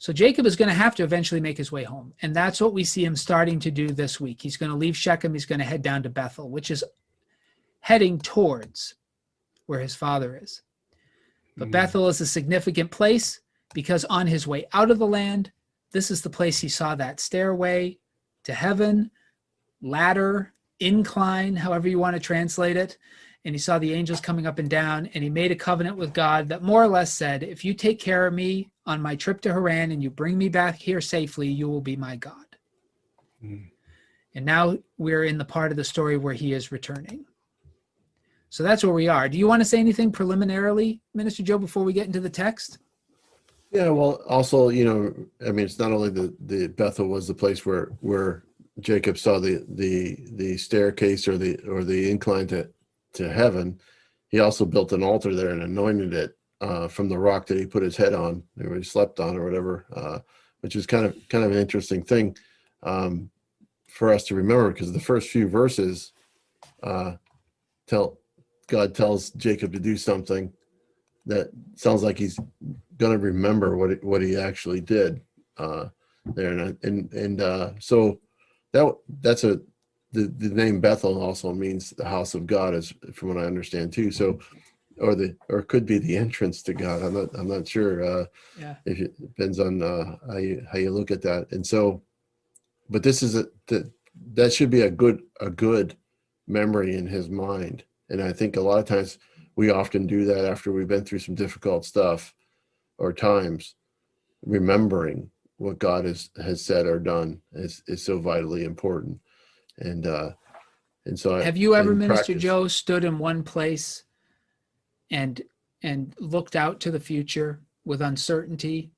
So Jacob is going to have to eventually make his way home. And that's what we see him starting to do this week. He's going to leave Shechem. He's going to head down to Bethel, which is heading towards where his father is. But Bethel is a significant place because on his way out of the land, this is the place he saw that stairway to heaven, ladder, incline, however you want to translate it. And he saw the angels coming up and down, and he made a covenant with God that more or less said, if you take care of me on my trip to Haran and you bring me back here safely, you will be my God. And now we're in the part of the story where he is returning. So that's where we are. Do you want to say anything preliminarily, Minister Joe, before we get into the text? Yeah, well, also, I mean, it's not only the Bethel was the place where Jacob saw the staircase or the incline to heaven. He also built an altar there and anointed it from the rock that he put his head on, or he slept on, or whatever, which is kind of an interesting thing for us to remember, because the first few verses God tells Jacob to do something that sounds like he's going to remember what he actually did there, and so that's the name Bethel also means the house of God, is from what I understand too. So, or it could be the entrance to God. I'm not sure. If it depends on how you look at that. And so, but this is that should be a good memory in his mind. And I think a lot of times we often do that after we've been through some difficult stuff or times. Remembering what God has said or done is so vitally important. And so have you ever, Minister Joe, stood in one place and looked out to the future with uncertainty,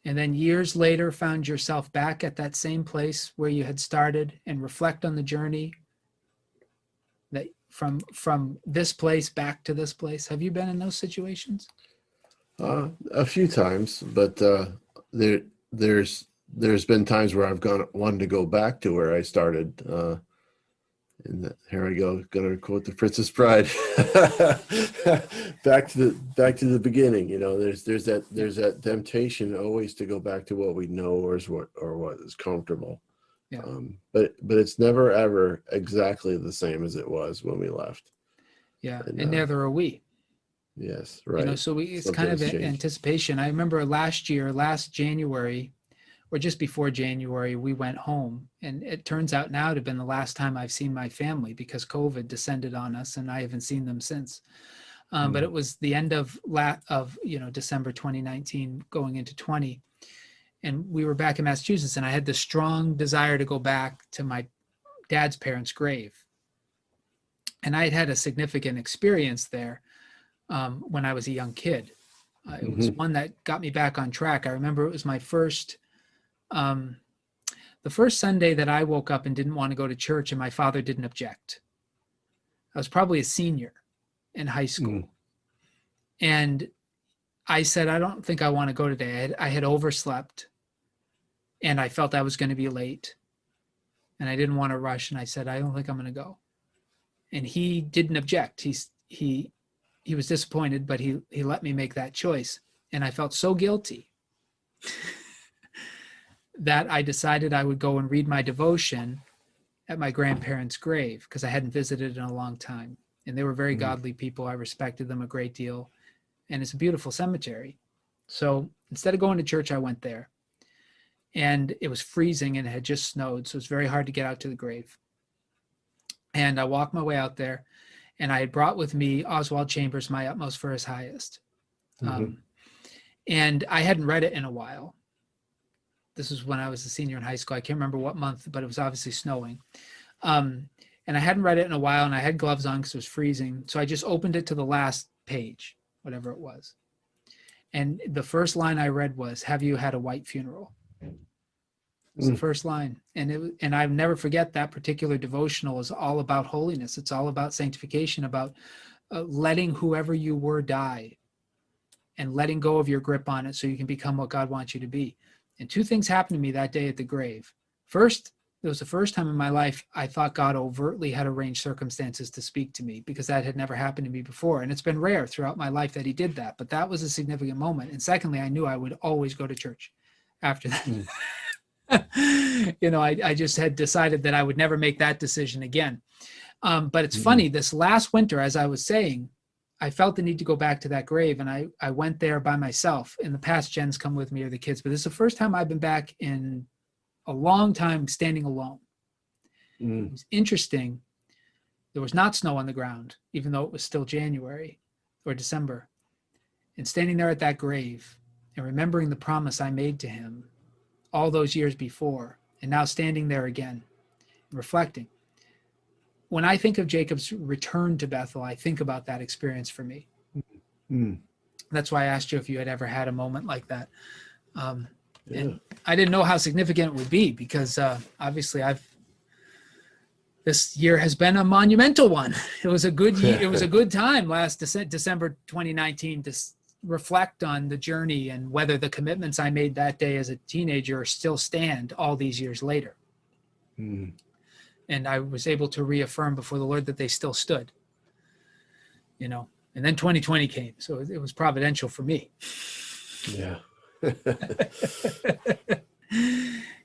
and then years later found yourself back at that same place where you had started, and reflect on the journey that from this place back to this place? Have you been in those situations? A few times, but there's been times where I've wanted to go back to where I started. And here I go, gonna quote the Princess Bride. back to the beginning. There's that temptation always to go back to what we know or what is comfortable. Yeah. But it's never ever exactly the same as it was when we left. Yeah, and neither are we. Yes, right. So it's kind of anticipation. I remember last January, or just before January, we went home, and it turns out now to have been the last time I've seen my family, because COVID descended on us, and I haven't seen them since. But it was the end of December 2019, going into 20, and we were back in Massachusetts, and I had this strong desire to go back to my dad's parents' grave, and I had had a significant experience there when I was a young kid. It was one that got me back on track. I remember it was my first. The first Sunday that I woke up and didn't want to go to church, and my father didn't object. I was probably a senior in high school. And I said, I don't think I want to go today. I had overslept, and I felt I was going to be late, and I didn't want to rush. And I said, I don't think I'm going to go. And he didn't object. He was disappointed, but he let me make that choice. And I felt so guilty that I decided I would go and read my devotion at my grandparents' grave, because I hadn't visited in a long time. And they were very godly people. I respected them a great deal. And it's a beautiful cemetery. So instead of going to church, I went there. And it was freezing, and it had just snowed. So it was very hard to get out to the grave. And I walked my way out there, and I had brought with me Oswald Chambers' My Utmost for His Highest. And I hadn't read it in a while. This was when I was a senior in high school. I can't remember what month, but it was obviously snowing. And I hadn't read it in a while, and I had gloves on because it was freezing. So I just opened it to the last page, whatever it was. And the first line I read was, "Have you had a white funeral?" It was the first line. And I'll never forget that particular devotional is all about holiness. It's all about sanctification, about letting whoever you were die and letting go of your grip on it so you can become what God wants you to be. And two things happened to me that day at the grave. First, it was the first time in my life I thought God overtly had arranged circumstances to speak to me, because that had never happened to me before. And it's been rare throughout my life that he did that, but that was a significant moment. And secondly, I knew I would always go to church. after that. You know, I just had decided that I would never make that decision again. But it's funny, this last winter, as I was saying, I felt the need to go back to that grave, and I went there by myself. In the past, Jen's come with me or the kids, but this is the first time I've been back in a long time standing alone. It was interesting. There was not snow on the ground, even though it was still January or December. And standing there at that grave and remembering the promise I made to him all those years before, and now standing there again, reflecting. When I think of Jacob's return to Bethel, I think about that experience for me. That's why I asked you if you had ever had a moment like that. And I didn't know how significant it would be, because obviously this year has been a monumental one. It was a good year. It was a good time last December 2019 to reflect on the journey and whether the commitments I made that day as a teenager still stand all these years later. And I was able to reaffirm before the Lord that they still stood, you know. And then 2020 came, so it was providential for me. Yeah.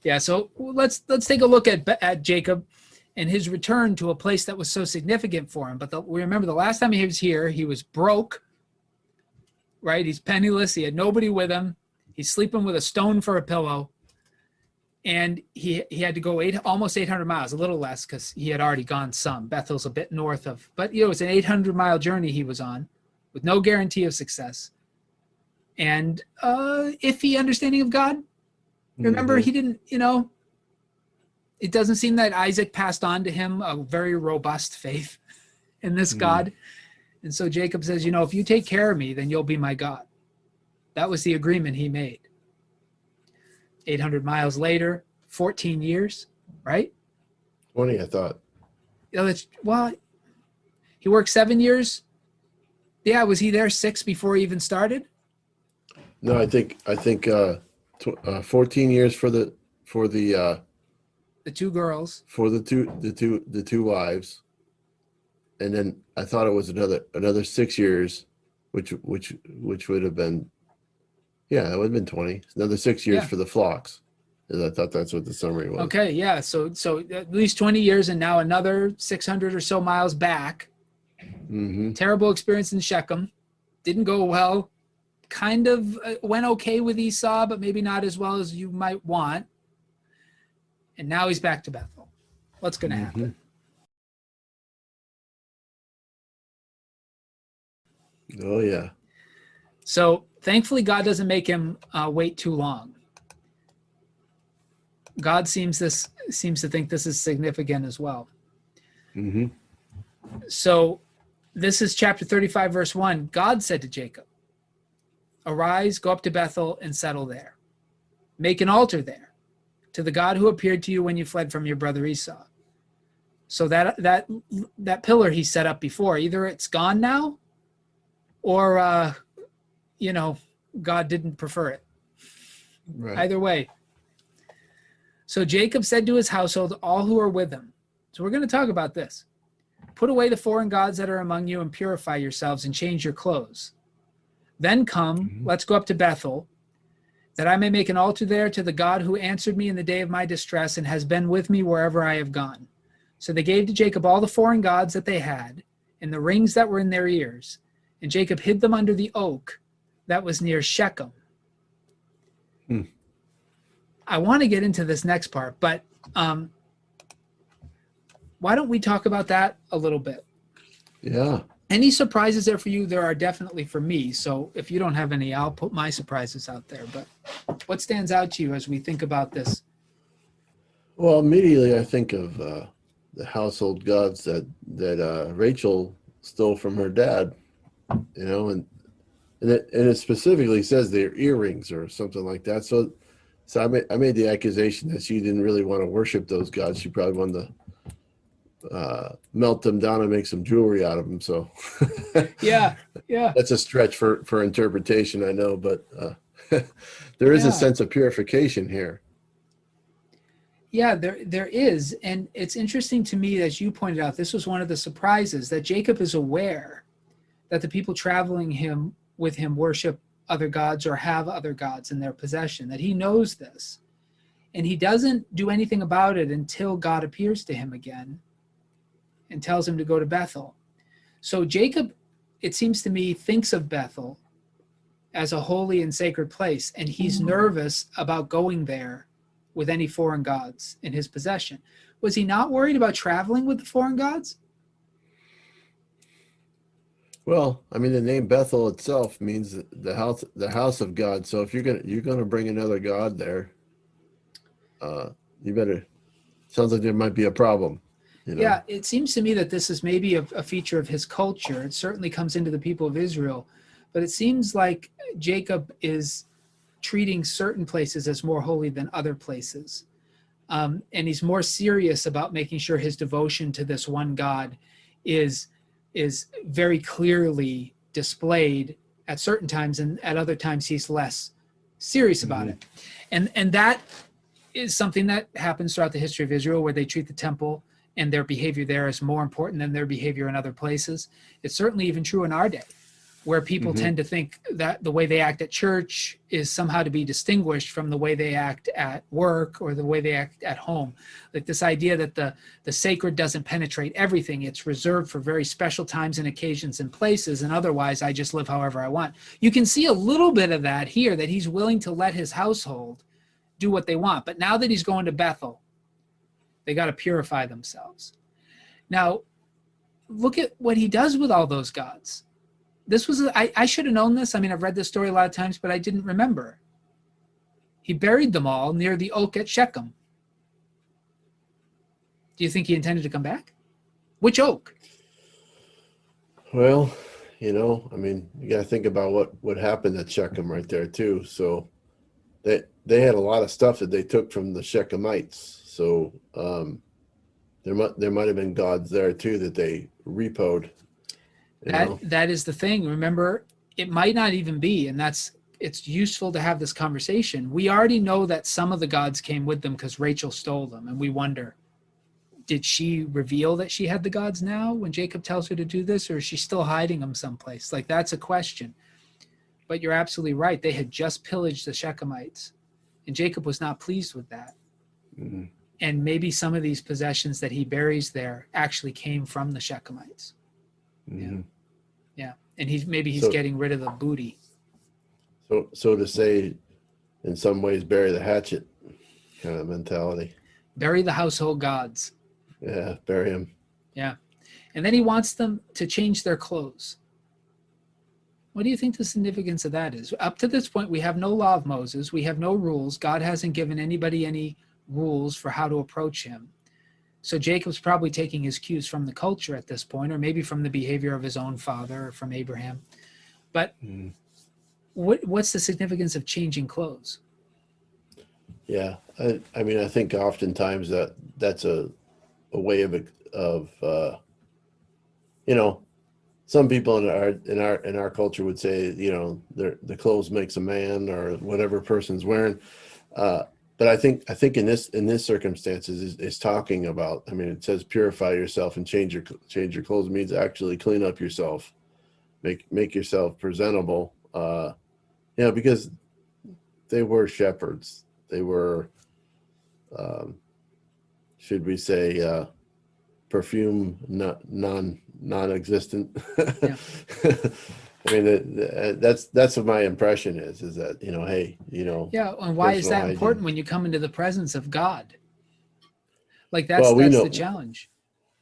Yeah. So let's take a look at Jacob and his return to a place that was so significant for him. But we remember the last time he was here, he was broke, right? He's penniless. He had nobody with him. He's sleeping with a stone for a pillow. And he had to go almost 800 miles, a little less, because he had already gone some. Bethel's a bit north of, but you know, it's an 800-mile journey he was on with no guarantee of success. And iffy understanding of God. Remember, he didn't, you know, it doesn't seem that Isaac passed on to him a very robust faith in this God. And so Jacob says, you know, if you take care of me, then you'll be my God. That was the agreement he made. 800 miles later, 14 years, right? 20, I thought. You know, well, he worked 7 years. Yeah, was he there 6 before he even started? No, I think 14 years for the two girls, for the two wives, and then I thought it was another 6 years, which would have been, yeah, it would have been 20. Another 6 years for the flocks. I thought that's what the summary was. Okay, yeah. So at least 20 years, and now another 600 or so miles back. Terrible experience in Shechem. Didn't go well. Kind of went okay with Esau, but maybe not as well as you might want. And now he's back to Bethel. What's going to happen? Oh, yeah. So thankfully, God doesn't make him wait too long. God seems to think this is significant as well. So this is chapter 35, verse 1. God said to Jacob, arise, go up to Bethel and settle there. Make an altar there to the God who appeared to you when you fled from your brother Esau. So that pillar he set up before, either it's gone now or, you know, God didn't prefer it. Right. Either way. So Jacob said to his household, all who are with him. So we're going to talk about this. Put away the foreign gods that are among you and purify yourselves and change your clothes. Then come, let's go up to Bethel, that I may make an altar there to the God who answered me in the day of my distress and has been with me wherever I have gone. So they gave to Jacob all the foreign gods that they had and the rings that were in their ears. And Jacob hid them under the oak that was near Shechem. I want to get into this next part, but why don't we talk about that a little bit? Yeah. Any surprises there for you? There are definitely for me. So if you don't have any, I'll put my surprises out there. But what stands out to you as we think about this? Well, immediately I think of the household gods that Rachel stole from her dad, you know, and it specifically says they're earrings or something like that. So I made the accusation that she didn't really want to worship those gods. She probably wanted to melt them down and make some jewelry out of them. So yeah, that's a stretch for interpretation, I know, but there is a sense of purification here. Yeah, there is. And it's interesting to me, as you pointed out, this was one of the surprises, that Jacob is aware that the people traveling with him worship other gods or have other gods in their possession, that he knows this. And he doesn't do anything about it until God appears to him again and tells him to go to Bethel. So Jacob, it seems to me, thinks of Bethel as a holy and sacred place, and he's nervous about going there with any foreign gods in his possession. Was he not worried about traveling with the foreign gods? Well, I mean, the name Bethel itself means the house of God. So if you're gonna bring another god there, you better. Sounds like there might be a problem. Yeah, it seems to me that this is maybe a feature of his culture. It certainly comes into the people of Israel, but it seems like Jacob is treating certain places as more holy than other places. And he's more serious about making sure his devotion to this one God is very clearly displayed at certain times, and at other times he's less serious about it. And that is something that happens throughout the history of Israel, where they treat the temple and their behavior there as more important than their behavior in other places. It's certainly even true in our day, where people tend to think that the way they act at church is somehow to be distinguished from the way they act at work or the way they act at home. Like this idea that the sacred doesn't penetrate everything. It's reserved for very special times and occasions and places, and otherwise I just live however I want. You can see a little bit of that here, that he's willing to let his household do what they want. But now that he's going to Bethel, they got to purify themselves. Now, look at what he does with all those gods. This was, I should have known this. I mean, I've read this story a lot of times, but I didn't remember. He buried them all near the oak at Shechem. Do you think he intended to come back? Which oak? Well, I mean, you got to think about what happened at Shechem right there too. So they had a lot of stuff that they took from the Shechemites. So there might have been gods there too that they repoed. That is the thing. Remember, it might not even be, and it's useful to have this conversation. We already know that some of the gods came with them because Rachel stole them, and we wonder, did she reveal that she had the gods now when Jacob tells her to do this, or is she still hiding them someplace? Like, that's a question. But you're absolutely right. They had just pillaged the Shechemites, and Jacob was not pleased with that. Mm-hmm. And maybe some of these possessions that he buries there actually came from the Shechemites. Mm-hmm. Yeah. And he's getting rid of the booty. So to say, in some ways, bury the hatchet kind of mentality. Bury the household gods. Yeah, bury them. Yeah. And then he wants them to change their clothes. What do you think the significance of that is? Up to this point, we have no law of Moses. We have no rules. God hasn't given anybody any rules for how to approach him. So Jacob's probably taking his cues from the culture at this point, or maybe from the behavior of his own father or from Abraham. But what's the significance of changing clothes? Yeah, I mean, I think oftentimes that's a way of some people in our culture would say, the clothes makes a man, or whatever person's wearing. But I think in this circumstances is talking about. I mean, it says purify yourself and change your clothes. It means actually clean up yourself, make yourself presentable. Because they were shepherds. They were, should we say, perfume non-existent. Yeah. I mean, that's what my impression is that, hey, Yeah, and why is that hygiene. important when you come into the presence of God? Like that's the challenge.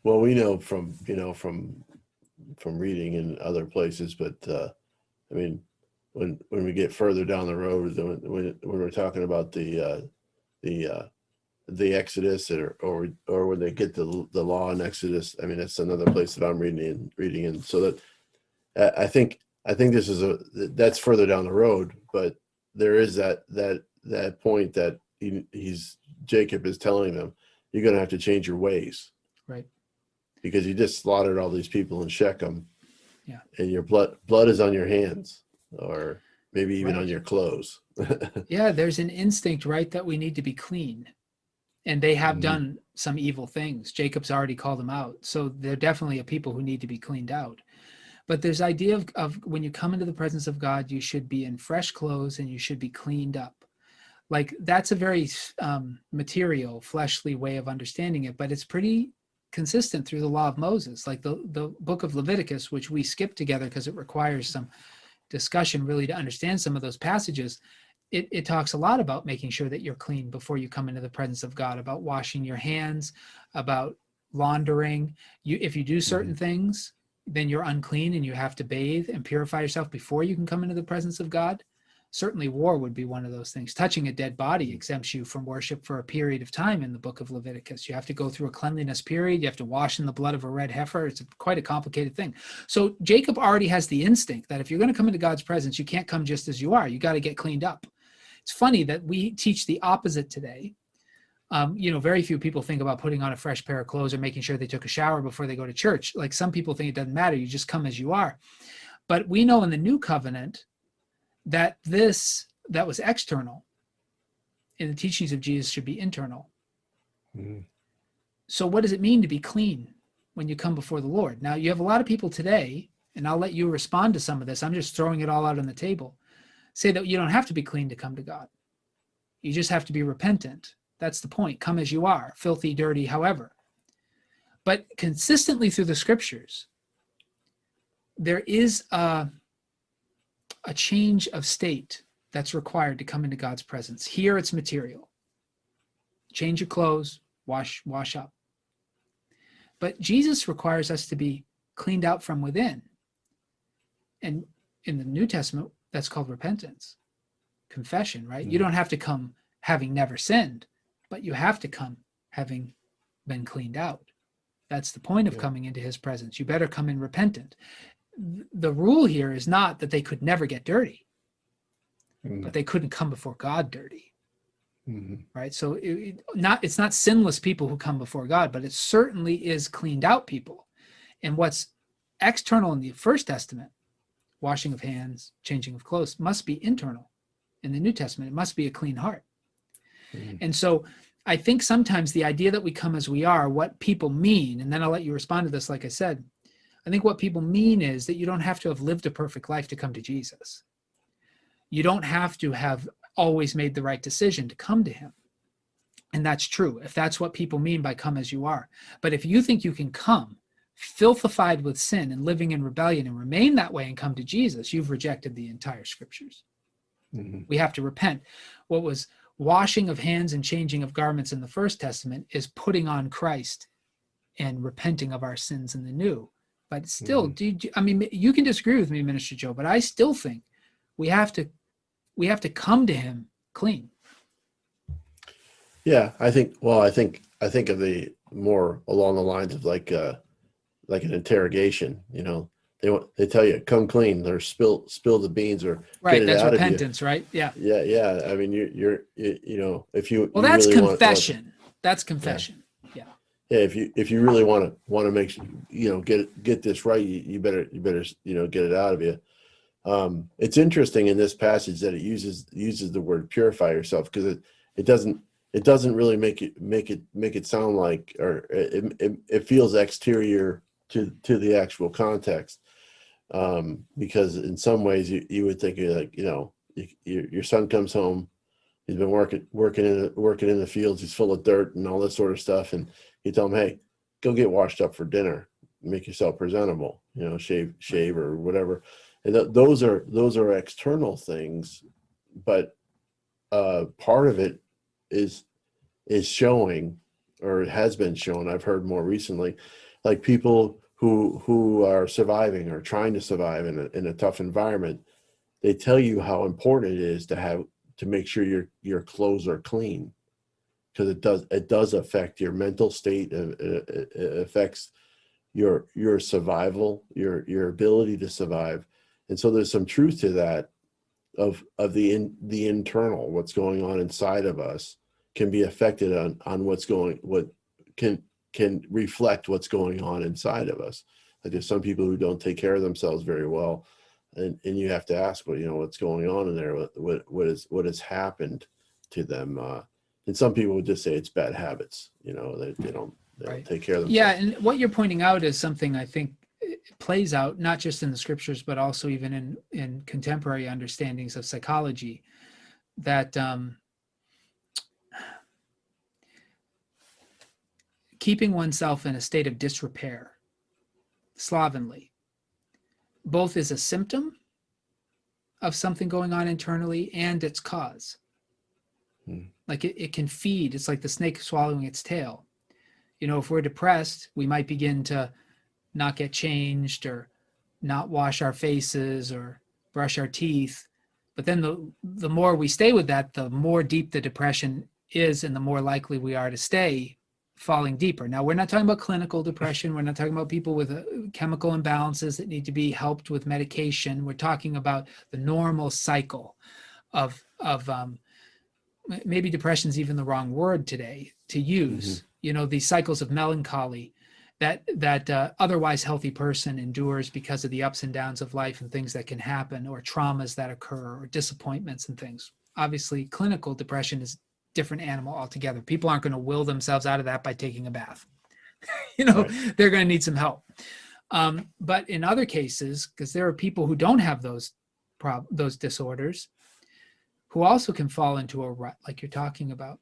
Well, we know from reading in other places, but I mean, when we get further down the road, when we're talking about the Exodus or when they get the law in Exodus, I mean, that's another place that I'm reading in. So that I think this is that's further down the road, but there is that point that Jacob is telling them, you're going to have to change your ways, right? Because you just slaughtered all these people in Shechem, yeah, and your blood is on your hands, or maybe even on your clothes. Yeah, there's an instinct, right, that we need to be clean, and they have done some evil things. Jacob's already called them out, so they're definitely a people who need to be cleaned out. But there's idea of when you come into the presence of God, you should be in fresh clothes and you should be cleaned up. Like that's a very material, fleshly way of understanding it, but it's pretty consistent through the law of Moses. Like the book of Leviticus, which we skip together because it requires some discussion really to understand some of those passages. It talks a lot about making sure that you're clean before you come into the presence of God, about washing your hands, about laundering. If you do certain things, then you're unclean and you have to bathe and purify yourself before you can come into the presence of God. Certainly war would be one of those things. Touching a dead body exempts you from worship for a period of time in the book of Leviticus. You have to go through a cleanliness period. You have to wash in the blood of a red heifer. It's quite a complicated thing. So Jacob already has the instinct that if you're going to come into God's presence, you can't come just as you are. You got to get cleaned up. It's funny that we teach the opposite today. Very few people think about putting on a fresh pair of clothes or making sure they took a shower before they go to church. Like some people think it doesn't matter. You just come as you are. But we know in the new covenant that that was external and the teachings of Jesus should be internal. So what does it mean to be clean when you come before the Lord? Now you have a lot of people today, and I'll let you respond to some of this. I'm just throwing it all out on the table. Say that you don't have to be clean to come to God. You just have to be repentant. That's the point. Come as you are, filthy, dirty, however. But consistently through the scriptures, there is a change of state that's required to come into God's presence. Here it's material. Change your clothes, wash up. But Jesus requires us to be cleaned out from within. And in the New Testament, that's called repentance, confession, right? You don't have to come having never sinned, but you have to come having been cleaned out. That's the point of coming into his presence. You better come in repentant. The rule here is not that they could never get dirty, but they couldn't come before God dirty, right? So it's not sinless people who come before God, but it certainly is cleaned out people. And what's external in the First Testament, washing of hands, changing of clothes, must be internal. In the New Testament, it must be a clean heart. And so I think sometimes the idea that we come as we are, what people mean, and then I'll let you respond to this, like I said, I think what people mean is that you don't have to have lived a perfect life to come to Jesus. You don't have to have always made the right decision to come to him. And that's true, if that's what people mean by come as you are. But if you think you can come filthified with sin and living in rebellion and remain that way and come to Jesus, you've rejected the entire scriptures. We have to repent. What was washing of hands and changing of garments in the First Testament is putting on Christ and repenting of our sins in the New. But still, you can disagree with me, Minister Joe, but I still think we have to come to him clean. Yeah, I think of the more along the lines of like an interrogation. They tell you come clean, or spill the beans, or right. get it That's out repentance, of you. right? Yeah. Yeah. I mean, if you That's really confession. That's confession. Yeah. If you really want to make get this right, you better get it out of you. It's interesting in this passage that it uses the word purify yourself, because it doesn't really make it sound like, or it feels exterior to the actual context, because in some ways you would think, like, your son comes home, he's been working in the fields, he's full of dirt and all this sort of stuff, and you tell him, hey, go get washed up for dinner, make yourself presentable, shave or whatever. And those are external things, but part of it is showing, or it has been shown, I've heard more recently, like people who are surviving or trying to survive in a tough environment, they tell you how important it is to make sure your clothes are clean, because it does affect your mental state. It affects your survival, your ability to survive. And so there's some truth to that, of the internal, what's going on inside of us can be affected on what can reflect what's going on inside of us. Like there's some people who don't take care of themselves very well, and you have to ask, well, what's going on in there, what has happened to them. And some people would just say it's bad habits, they don't Right. take care of themselves. Yeah, and what you're pointing out is something I think plays out not just in the scriptures, but also even in contemporary understandings of psychology, that keeping oneself in a state of disrepair, slovenly, both is a symptom of something going on internally and its cause. Like it can feed. It's like the snake swallowing its tail. You know, if we're depressed, we might begin to not get changed or not wash our faces or brush our teeth. But then the more we stay with that, the more deep the depression is and the more likely we are to stay falling deeper. Now, we're not talking about clinical depression. We're not talking about people with chemical imbalances that need to be helped with medication. We're talking about the normal cycle of maybe depression is even the wrong word today to use. You know, these cycles of melancholy that otherwise healthy person endures because of the ups and downs of life and things that can happen, or traumas that occur, or disappointments and things. Obviously, clinical depression is a different animal altogether. People aren't going to will themselves out of that by taking a bath. You know, right. They're going to need some help. But in other cases, because there are people who don't have those disorders, who also can fall into a rut like you're talking about.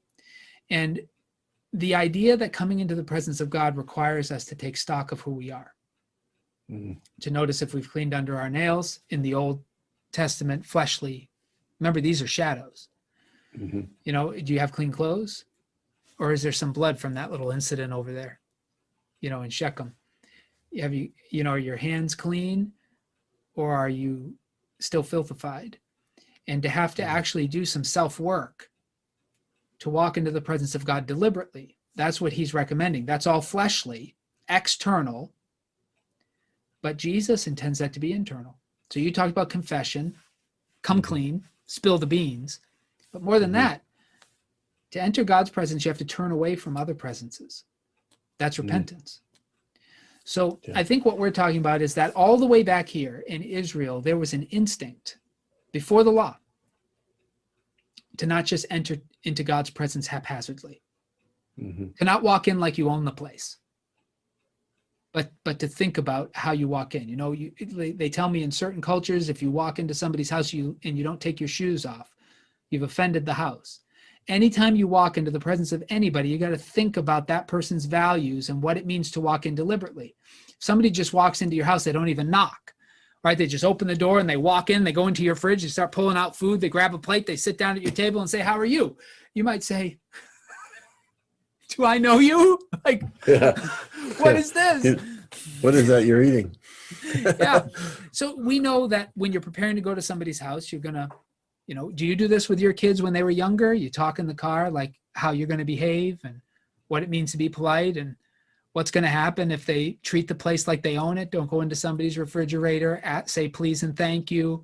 And the idea that coming into the presence of God requires us to take stock of who we are, to notice if we've cleaned under our nails in the Old Testament, fleshly. Remember, these are shadows. You know, do you have clean clothes? Or is there some blood from that little incident over there, you know, in Shechem? Are your hands clean, or are you still filthified? And to have to actually do some self-work to walk into the presence of God deliberately. That's what he's recommending. That's all fleshly, external, but Jesus intends that to be internal. So you talked about confession, come clean, spill the beans. But more than that, to enter God's presence, you have to turn away from other presences. That's repentance. So I think what we're talking about is that all the way back here in Israel, there was an instinct before the law to not just enter into God's presence haphazardly, to not walk in like you own the place, but to think about how you walk in. You know, they tell me in certain cultures, if you walk into somebody's house and you don't take your shoes off, you've offended the house. Anytime you walk into the presence of anybody, you got to think about that person's values and what it means to walk in deliberately. If somebody just walks into your house, they don't even knock. Right? They just open the door and they walk in, they go into your fridge, they start pulling out food, they grab a plate, they sit down at your table and say, "How are you?" You might say, "Do I know you? Like, what is this? What is that you're eating?" Yeah. So we know that when you're preparing to go to somebody's house, you're going to, you know, do you do this with your kids when they were younger? You talk in the car, like how you're going to behave and what it means to be polite and what's going to happen if they treat the place like they own it. Don't go into somebody's refrigerator, say please and thank you.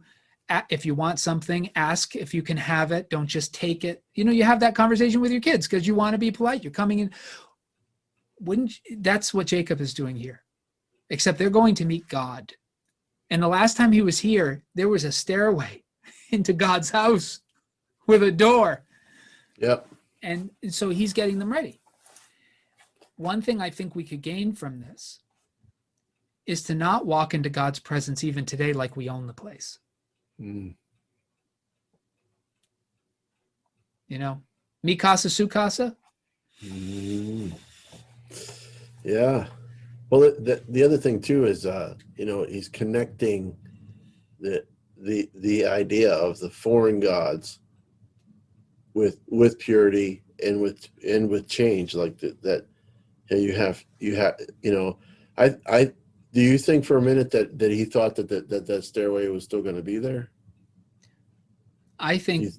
If you want something, ask if you can have it. Don't just take it. You know, you have that conversation with your kids because you want to be polite. You're coming in. That's what Jacob is doing here, except they're going to meet God. And the last time he was here, there was a stairway into God's house with a door. Yep. And so he's getting them ready. One thing I think we could gain from this is to not walk into God's presence even today like we own the place. You know, mi casa, su casa. Yeah. Well, the other thing too is, you know, he's connecting the idea of the foreign gods with purity and with change, like that. You have, you know, I do you think for a minute that he thought that stairway was still going to be there? I think,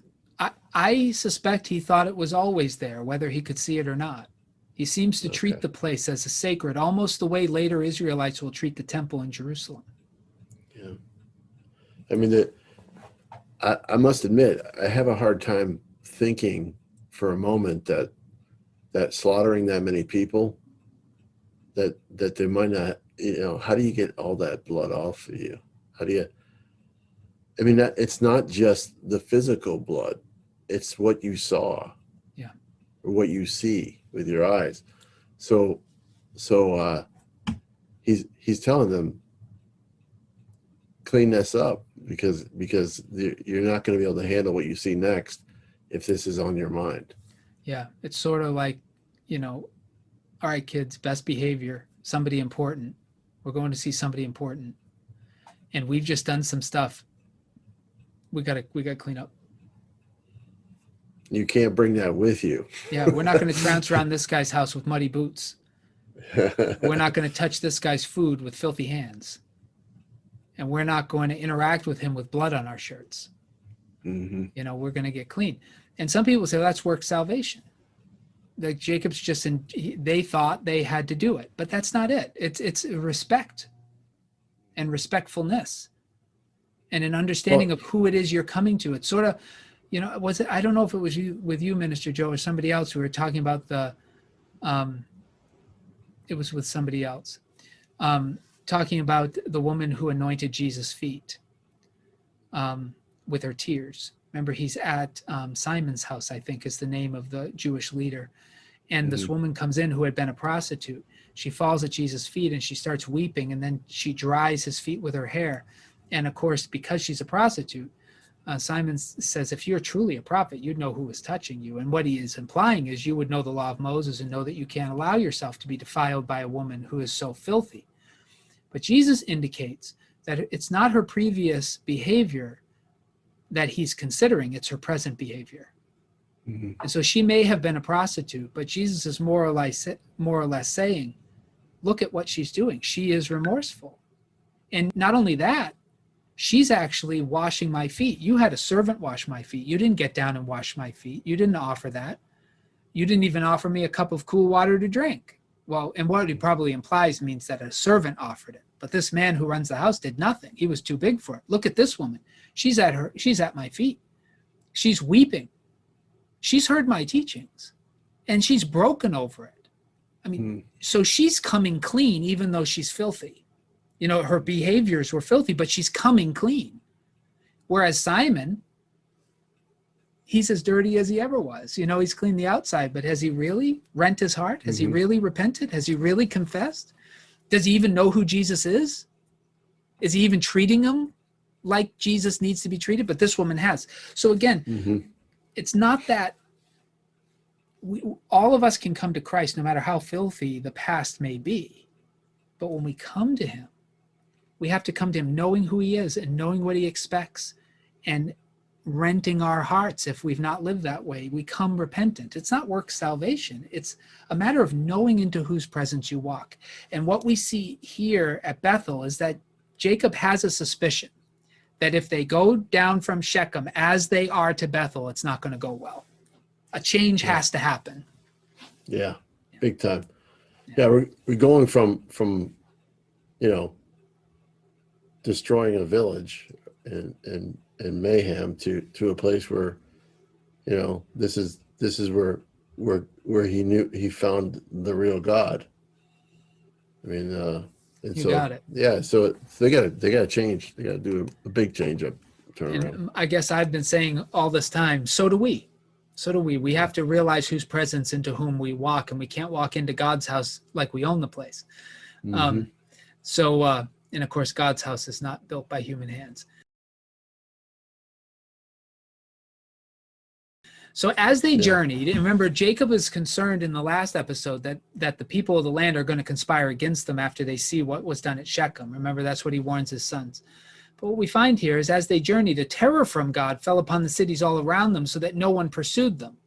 I suspect he thought it was always there, whether he could see it or not. He seems to treat the place as a sacred, almost the way later Israelites will treat the temple in Jerusalem. Yeah. I mean, I must admit, I have a hard time thinking for a moment that slaughtering that many people, that they might not, you know, how do you get all that blood off of you? How do you, I mean, it's not just the physical blood, it's what you saw. Yeah. Or what you see with your eyes. So he's telling them, clean this up because you're not going to be able to handle what you see next if this is on your mind. Yeah, it's sort of like, all right, kids, best behavior, somebody important. We're going to see somebody important. And we've just done some stuff. We got to clean up. You can't bring that with you. Yeah, we're not going to trounce around this guy's house with muddy boots. We're not going to touch this guy's food with filthy hands. And we're not going to interact with him with blood on our shirts. Mm-hmm. We're going to get clean. And some people say, that's work salvation. Like Jacob's they thought they had to do it, but that's not it. It's respect and respectfulness and an understanding of who it is you're coming to. It's sort of, was it, I don't know if it was with you, Minister Joe, or somebody else who were talking about it was with somebody else, talking about the woman who anointed Jesus' feet with her tears. Remember, he's at Simon's house, I think is the name of the Jewish leader. And this woman comes in who had been a prostitute. She falls at Jesus' feet and she starts weeping, and then she dries his feet with her hair. And of course, because she's a prostitute, Simon says, if you're truly a prophet, you'd know who was touching you. And what he is implying is you would know the law of Moses and know that you can't allow yourself to be defiled by a woman who is so filthy. But Jesus indicates that it's not her previous behavior that he's considering, it's her present behavior. Mm-hmm. And so she may have been a prostitute, but Jesus is more or less saying, look at what she's doing. She is remorseful. And not only that, she's actually washing my feet. You had a servant wash my feet. You didn't get down and wash my feet. You didn't offer that. You didn't even offer me a cup of cool water to drink. Well, and what he probably implies means that a servant offered it. But this man who runs the house did nothing. He was too big for it. Look at this woman. She's at my feet. She's weeping. She's heard my teachings and she's broken over it. I mean, so she's coming clean, even though she's filthy. Her behaviors were filthy, but she's coming clean. Whereas Simon, he's as dirty as he ever was. He's cleaned the outside, but has he really rent his heart? Has he really repented? Has he really confessed? Does he even know who Jesus is? Is he even treating him like Jesus needs to be treated? But this woman has. So again, it's not that all of us can come to Christ no matter how filthy the past may be. But when we come to him, we have to come to him knowing who he is and knowing what he expects and renting our hearts if we've not lived that way. We come repentant. It's not work salvation. It's a matter of knowing into whose presence you walk. And what we see here at Bethel is that Jacob has a suspicion that if they go down from Shechem as they are to Bethel, it's not going to go well. A change has to happen. Yeah, big time. Yeah, we're going from destroying a village and mayhem to a place where this is where he found the real God. I mean, and so, got it. Yeah, so they got to change. They got to do a big change up, turn around. I guess I've been saying all this time, so do we. So do we. We have to realize whose presence into whom we walk, and we can't walk into God's house like we own the place. And of course, God's house is not built by human hands. So as they journeyed, and remember, Jacob is concerned in the last episode that the people of the land are going to conspire against them after they see what was done at Shechem. Remember, that's what he warns his sons. But what we find here is as they journeyed, a terror from God fell upon the cities all around them so that no one pursued them.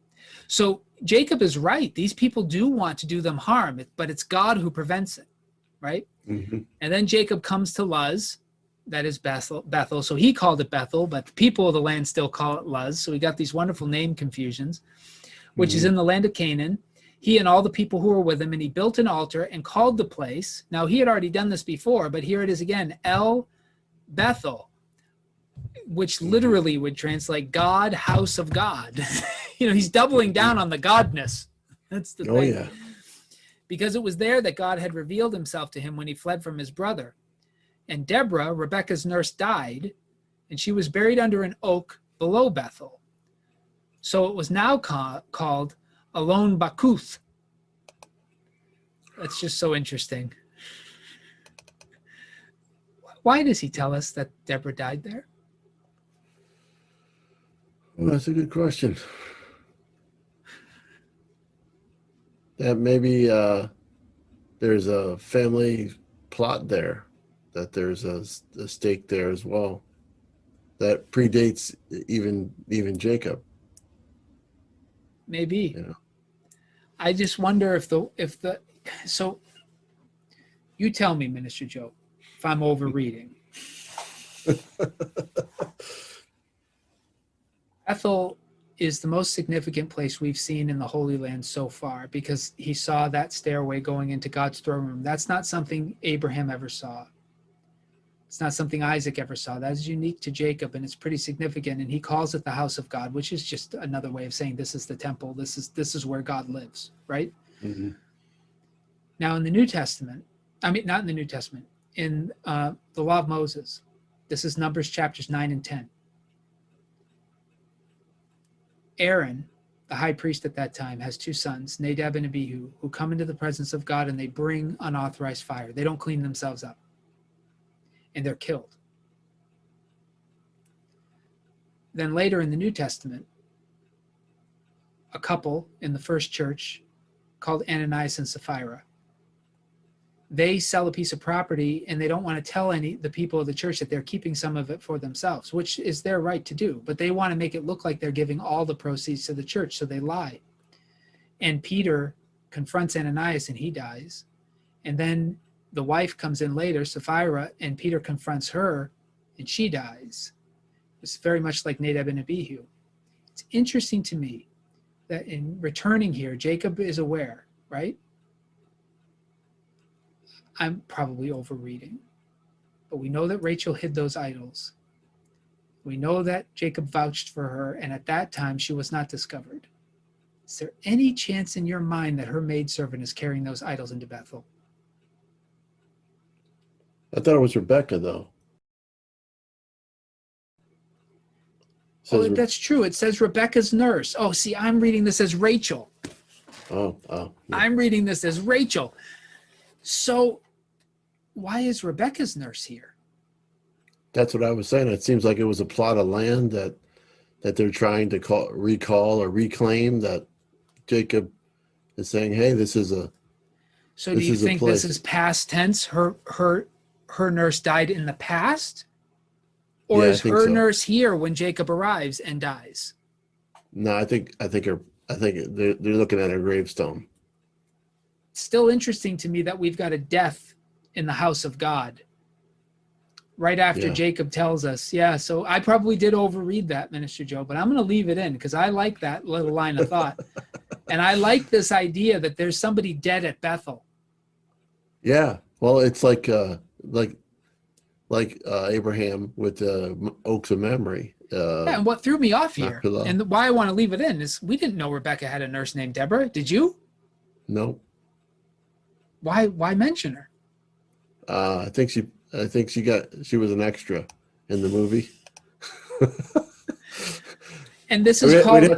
So Jacob is right. These people do want to do them harm, but it's God who prevents it, right? Mm-hmm. And then Jacob comes to Luz, that is Bethel. So he called it Bethel, but the people of the land still call it Luz. So we got these wonderful name confusions, which is in the land of Canaan. He and all the people who were with him, and he built an altar and called the place. Now he had already done this before, but here it is again, El Bethel, which literally would translate God, house of God. He's doubling down on the godness. That's the thing. Oh, yeah. Because it was there that God had revealed himself to him when he fled from his brother. And Deborah, Rebekah's nurse, died, and she was buried under an oak below Bethel. So it was now called Alon Bakuth. That's just so interesting. Why does he tell us that Deborah died there? Well, that's a good question. That maybe there's a family plot there, that there's a stake there as well that predates even Jacob. Maybe. You know, I just wonder if the so you tell me, Minister Joe, if I'm overreading. Bethel is the most significant place we've seen in the Holy Land so far, because he saw that stairway going into God's throne room. That's not something Abraham ever saw. It's not something Isaac ever saw. That is unique to Jacob, and it's pretty significant. And he calls it the house of God, which is just another way of saying this is the temple. This is where God lives, right? mm-hmm. Now in the New Testament, I mean, not in the New Testament, in the Law of Moses, this is Numbers chapters 9 and 10. Aaron, the high priest at that time, has two sons, Nadab and Abihu, who come into the presence of God and they bring unauthorized fire. They don't clean themselves up, and they're killed. Then later in the New Testament, a couple in the first church called Ananias and Sapphira, they sell a piece of property and they don't want to tell the people of the church that they're keeping some of it for themselves, which is their right to do, but they want to make it look like they're giving all the proceeds to the church, so they lie. And Peter confronts Ananias and he dies. And then the wife comes in later, Sapphira, and Peter confronts her and she dies. It's very much like Nadab and Abihu. It's interesting to me that in returning here, Jacob is aware, right? I'm probably overreading, but we know that Rachel hid those idols. We know that Jacob vouched for her, and at that time she was not discovered. Is there any chance in your mind that her maidservant is carrying those idols into Bethel? I thought it was Rebecca, though. Oh, that's true. It says Rebecca's nurse. Oh, see, I'm reading this as Rachel. Oh. Yeah. I'm reading this as Rachel. So why is Rebecca's nurse here? That's what I was saying. It seems like it was a plot of land that they're trying to recall or reclaim, that Jacob is saying, hey, this is a So do you think this is past tense? Her nurse died in the past? Or is her nurse here when Jacob arrives and dies? No, I think they're looking at her gravestone. It's still interesting to me that we've got a death in the house of God right after Jacob tells us. Yeah, so I probably did overread that, Minister Joe, but I'm going to leave it in because I like that little line of thought. And I like this idea that there's somebody dead at Bethel. Yeah, well, it's like Abraham with the oaks of memory. Yeah, and what threw me off here, and why I want to leave it in, is we didn't know Rebecca had a nurse named Deborah. Did you? No. Why mention her? I think she was an extra in the movie. And this is called. We'd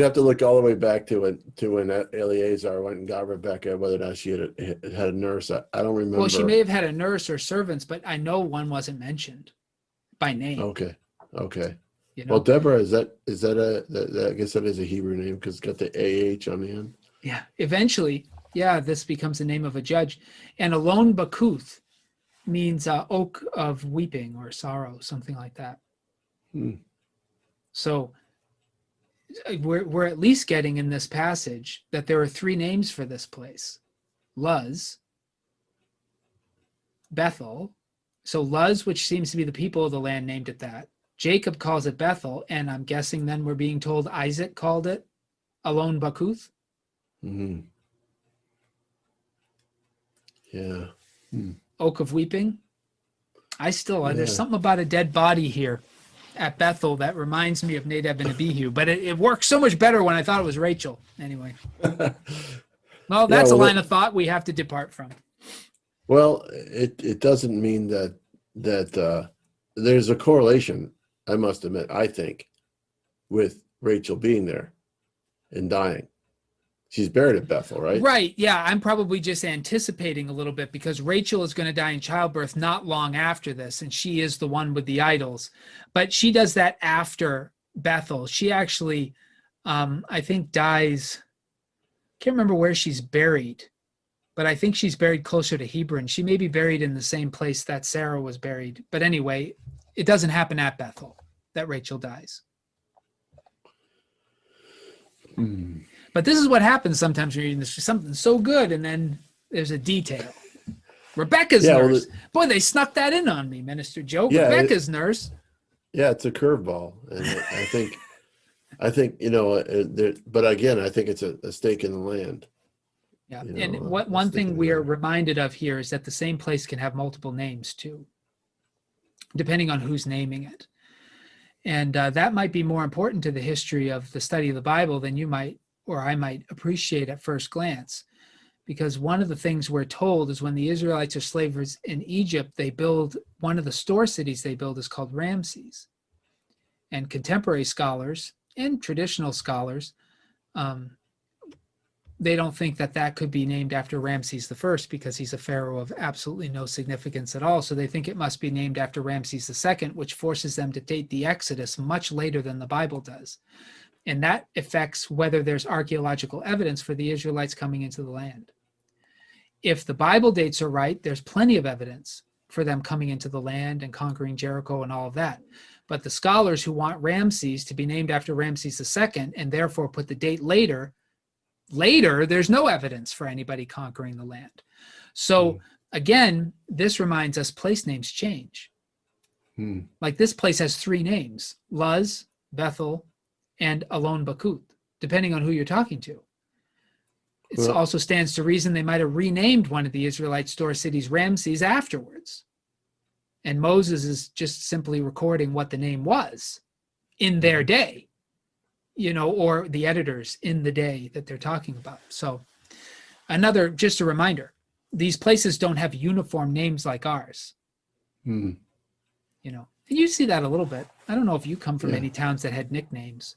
have to look all the way back to when Eleazar went and got Rebecca, whether or not she had a nurse. I don't remember. Well, she may have had a nurse or servants, but I know one wasn't mentioned by name. Okay. You know? Well, Deborah, is that I guess that is a Hebrew name because it's got the AH on the end. Yeah. Eventually, this becomes the name of a judge. And Alon Bakuth means oak of weeping or sorrow, something like that. So we're at least getting in this passage that there are three names for this place: Luz, Bethel. So Luz, which seems to be the people of the land, named it that. Jacob calls it Bethel, and I'm guessing then we're being told Isaac called it Alon Bakuth. Mm-hmm. Yeah. Oak of weeping. There's something about a dead body here at Bethel that reminds me of Nadab and Abihu, but it works so much better when I thought it was Rachel. Anyway. Well, that's a line of thought we have to depart from. Well, it doesn't mean that there's a correlation, I must admit, I think, with Rachel being there and dying. she's buried at Bethel, right? Right. Yeah. I'm probably just anticipating a little bit because Rachel is going to die in childbirth not long after this, and she is the one with the idols. But she does that after Bethel. She actually, I think, dies. Can't remember where she's buried, but I think she's buried closer to Hebron. She may be buried in the same place that Sarah was buried. But anyway, it doesn't happen at Bethel that Rachel dies. Hmm. But this is what happens sometimes when you're reading this. Something so good, and then there's a detail. Rebecca's nurse. Boy, they snuck that in on me, Minister Joe. Yeah, Rebecca's nurse. Yeah, it's a curveball, and I think but again, I think it's a stake in the land. Yeah, and one thing we are reminded of here is that the same place can have multiple names too, depending on who's naming it. And that might be more important to the history of the study of the Bible than you might or I might appreciate at first glance. Because one of the things we're told is when the Israelites are slaves in Egypt, they build, one of the store cities they build is called Ramses. And contemporary scholars and traditional scholars, they don't think that that could be named after Ramses the First because he's a pharaoh of absolutely no significance at all. So they think it must be named after Ramses the Second, which forces them to date the Exodus much later than the Bible does. And that affects whether there's archaeological evidence for the Israelites coming into the land. If the Bible dates are right, there's plenty of evidence for them coming into the land and conquering Jericho and all of that. But the scholars who want Ramses to be named after Ramses II and therefore put the date later, there's no evidence for anybody conquering the land. So again, this reminds us place names change. Like this place has 3 names, Luz, Bethel, and Alon Bakut, depending on who you're talking to. It also stands to reason they might have renamed one of the Israelite store cities Ramses afterwards. And Moses is just simply recording what the name was in their day, or the editors in the day that they're talking about. So just a reminder, these places don't have uniform names like ours. And you see that a little bit. I don't know if you come from any towns that had nicknames.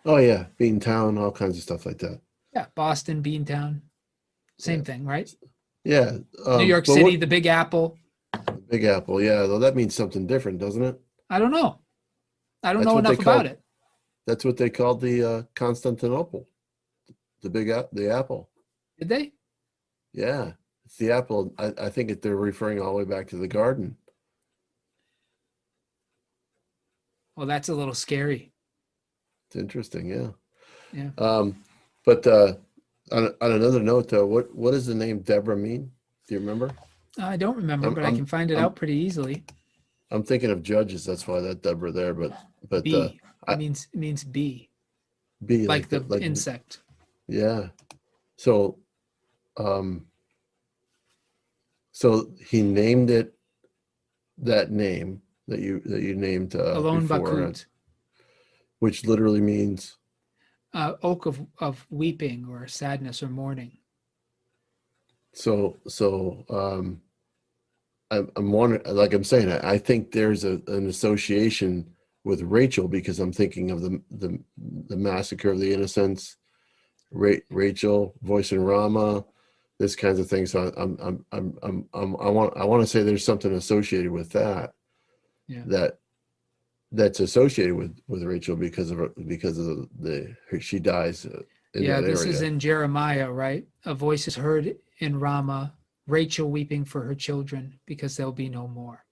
Oh yeah, Beantown, all kinds of stuff like that. Yeah, Boston, Beantown, same thing, right? Yeah. New York City, the Big Apple. Big Apple, yeah. Though that means something different, doesn't it? I don't know. I don't know enough about it. That's what they called the Constantinople, the apple. Did they? Yeah, it's the apple. I think they're referring all the way back to the garden. Well, that's a little scary. It's interesting, yeah. Yeah. But on another note, though, what does the name Deborah mean? Do you remember? I don't remember, but I can find it out pretty easily. I'm thinking of judges. That's why that Deborah there. But bee means bee. Bee, like the insect. Yeah. So, so he named it that name that you named Alon Bakut, which literally means oak of weeping or sadness or mourning. So I'm wondering, like I'm saying, I think there's an association with Rachel because I'm thinking of the massacre of the innocents, Rachel, voice in Rama, this kinds of things. So I want to say there's something associated with that. Yeah. That's associated with Rachel because of she dies. This is in Jeremiah, right? A voice is heard in Ramah, Rachel weeping for her children because there'll be no more.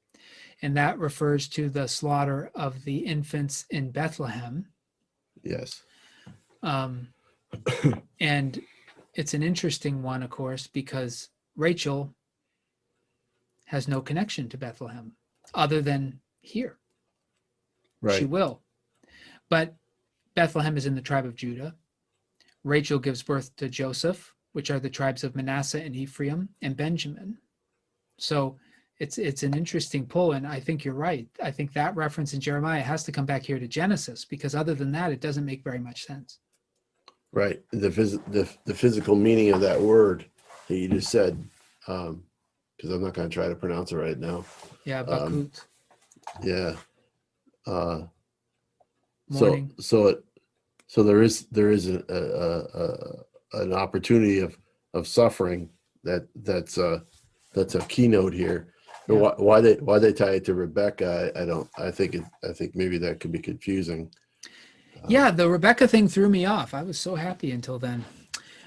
And that refers to the slaughter of the infants in Bethlehem. Yes. And it's an interesting one, of course, because Rachel has no connection to Bethlehem other than here. Right. She will. But Bethlehem is in the tribe of Judah. Rachel gives birth to Joseph, which are the tribes of Manasseh and Ephraim and Benjamin. So it's an interesting pull, and I think you're right. I think that reference in Jeremiah has to come back here to Genesis, because other than that, it doesn't make very much sense. Right. The physical meaning of that word that you just said, because I'm not going to try to pronounce it right now. Yeah, Bakut. Yeah. Morning. So there is an opportunity of suffering that's a keynote here. Yeah. Why they tie it to Rebecca, I think maybe that could be confusing. Yeah, the Rebecca thing threw me off. I was so happy until then.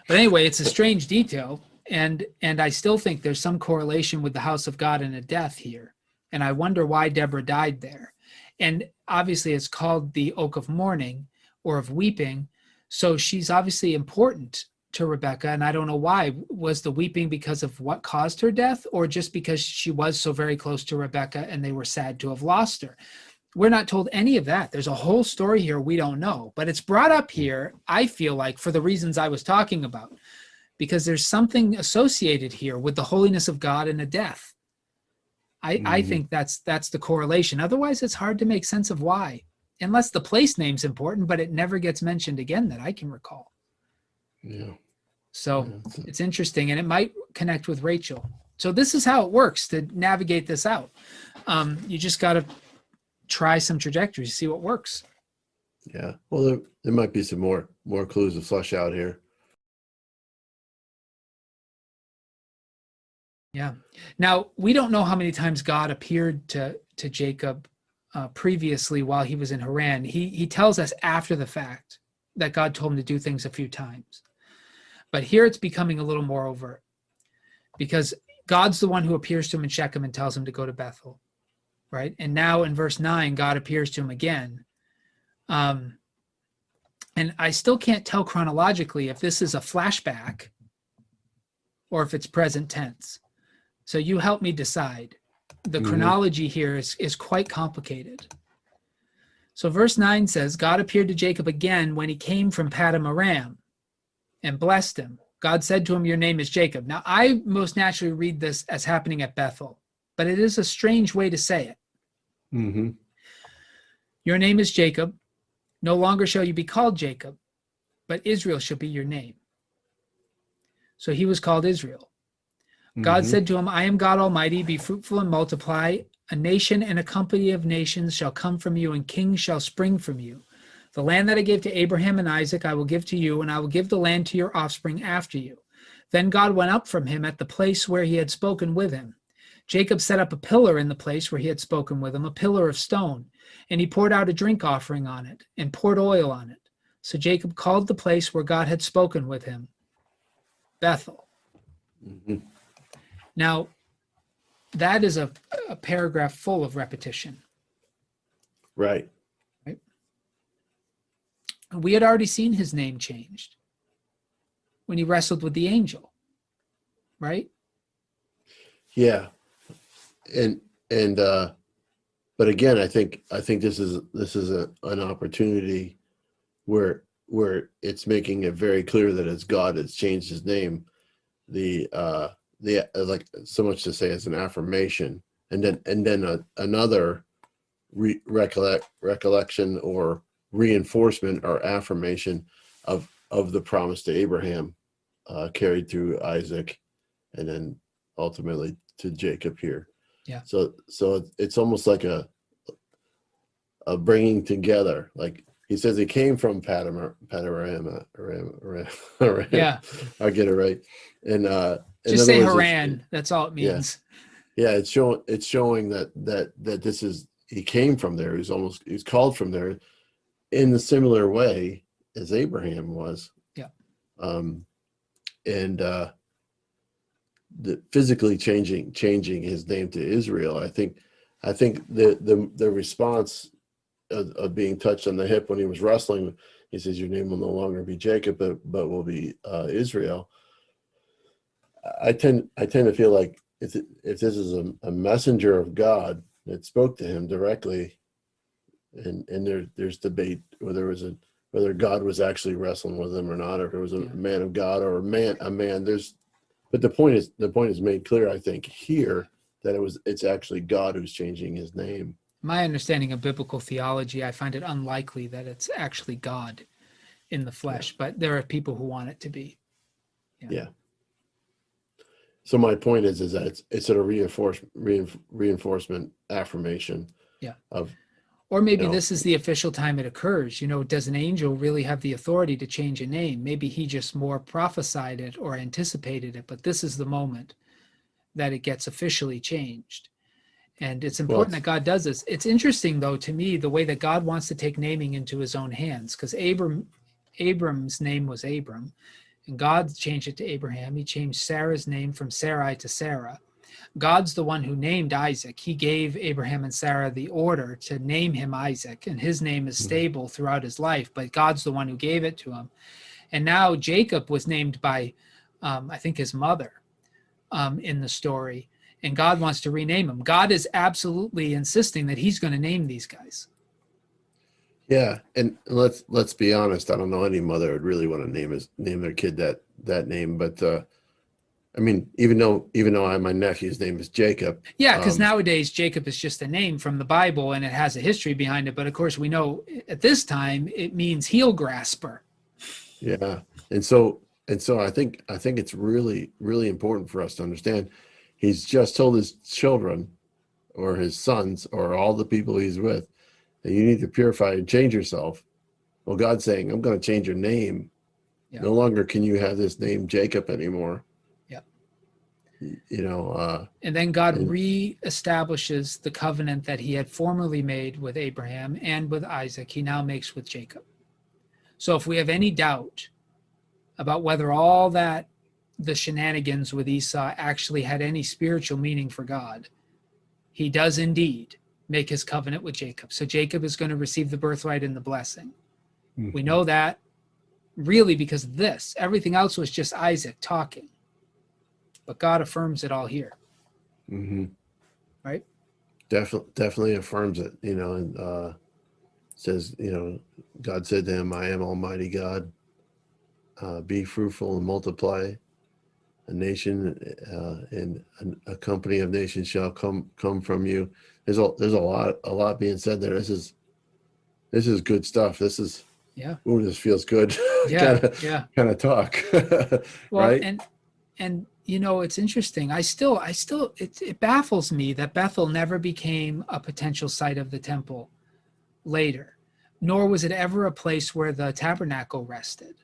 But anyway, it's a strange detail, and I still think there's some correlation with the house of God and a death here. And I wonder why Deborah died there. And obviously it's called the Oak of Mourning or of Weeping. So she's obviously important to Rebecca. And I don't know why. Was the weeping because of what caused her death, or just because she was so very close to Rebecca and they were sad to have lost her? We're not told any of that. There's a whole story here we don't know, but it's brought up here, I feel like, for the reasons I was talking about, because there's something associated here with the holiness of God and a death. I think that's the correlation. Otherwise, it's hard to make sense of why, unless the place name's important, but it never gets mentioned again that I can recall. Yeah. So it's interesting, and it might connect with Rachel. So this is how it works to navigate this out. You just got to try some trajectories, see what works. Yeah. Well, there might be some more clues to flesh out here. Yeah. Now, we don't know how many times God appeared to Jacob previously while he was in Haran. He tells us after the fact that God told him to do things a few times. But here it's becoming a little more overt, because God's the one who appears to him in Shechem and tells him to go to Bethel, right? And now in verse 9, God appears to him again. And I still can't tell chronologically if this is a flashback or if it's present tense. So you help me decide. The chronology here is quite complicated. So verse 9 says, God appeared to Jacob again when he came from Paddan Aram and blessed him. God said to him, your name is Jacob. Now, I most naturally read this as happening at Bethel, but it is a strange way to say it. Mm-hmm. Your name is Jacob. No longer shall you be called Jacob, but Israel shall be your name. So he was called Israel. God said to him, I am God Almighty, be fruitful and multiply. A nation and a company of nations shall come from you, and kings shall spring from you. The land that I gave to Abraham and Isaac I will give to you, and I will give the land to your offspring after you. Then God went up from him at the place where he had spoken with him. Jacob set up a pillar in the place where he had spoken with him, a pillar of stone, and he poured out a drink offering on it, and poured oil on it. So Jacob called the place where God had spoken with him Bethel. Mm-hmm. Now, that is a paragraph full of repetition. Right. Right? We had already seen his name changed when he wrestled with the angel, right? Yeah. And but again, I think this is an opportunity where it's making it very clear that it's God that's changed his name. The like, so much to say as an affirmation, and then another recollection or reinforcement or affirmation of the promise to Abraham, carried through Isaac, and then ultimately to Jacob here. Yeah. So it's almost like a bringing together. Like he says, he came from Paddan Aram. Yeah. I'll get it right. And just say Haran. That's all it means. Yeah. It's showing that this is, he came from there. He's called from there in the similar way as Abraham was. Yeah. And the physically changing his name to Israel. I think the response of being touched on the hip when he was wrestling, he says, your name will no longer be Jacob, but will be Israel. I tend to feel like if this is a messenger of God that spoke to him directly, and there's debate whether God was actually wrestling with him or not, or if it was a man of God or a man. But the point is made clear, I think, here, that it's actually God who's changing his name. My understanding of biblical theology, I find it unlikely that it's actually God in the flesh, but there are people who want it to be. Yeah. So my point is that it's a reinforcement affirmation. Yeah. Of Or maybe You know, this is the official time it occurs. Does an angel really have the authority to change a name? Maybe he just more prophesied it or anticipated it, but this is the moment that it gets officially changed. And it's well, important that God does this. It's interesting, though, to me, the way that God wants to take naming into his own hands, because Abram's name was Abram, and God changed it to Abraham. He changed Sarah's name from Sarai to Sarah. God's the one who named Isaac. He gave Abraham and Sarah the order to name him Isaac, and his name is stable throughout his life, but God's the one who gave it to him. And now Jacob was named by, I think, his mother in the story, and God wants to rename him. God is absolutely insisting that he's going to name these guys. yeah, and let's be honest. I don't know any mother would really want to name their kid that name, but I mean, even though my nephew's name is Jacob. Yeah, because nowadays Jacob is just a name from the Bible and it has a history behind it. But of course, we know at this time it means heel grasper. Yeah, and so I think it's really, really important for us to understand. He's just told his children, or his sons, or all the people he's with, that you need to purify and change yourself. Well, God's saying, I'm going to change your name. Yeah. No longer can you have this name Jacob anymore. And then God reestablishes the covenant that he had formerly made with Abraham and with Isaac, he now makes with Jacob. So if we have any doubt about whether all that the shenanigans with Esau actually had any spiritual meaning for God, he does indeed make his covenant with Jacob. So Jacob is going to receive the birthright and the blessing. Mm-hmm. We know that really because of this. Everything else was just Isaac talking. But God affirms it all here. Mm-hmm. Right? Definitely affirms it, and says, God said to him, I am Almighty God. Be fruitful and multiply. A nation and a company of nations shall come from you. There's a lot being said there. This is good stuff. This is, ooh, this feels good. Yeah. kind of talk. Well, right? And it's interesting. It baffles me that Bethel never became a potential site of the temple later, nor was it ever a place where the tabernacle rested,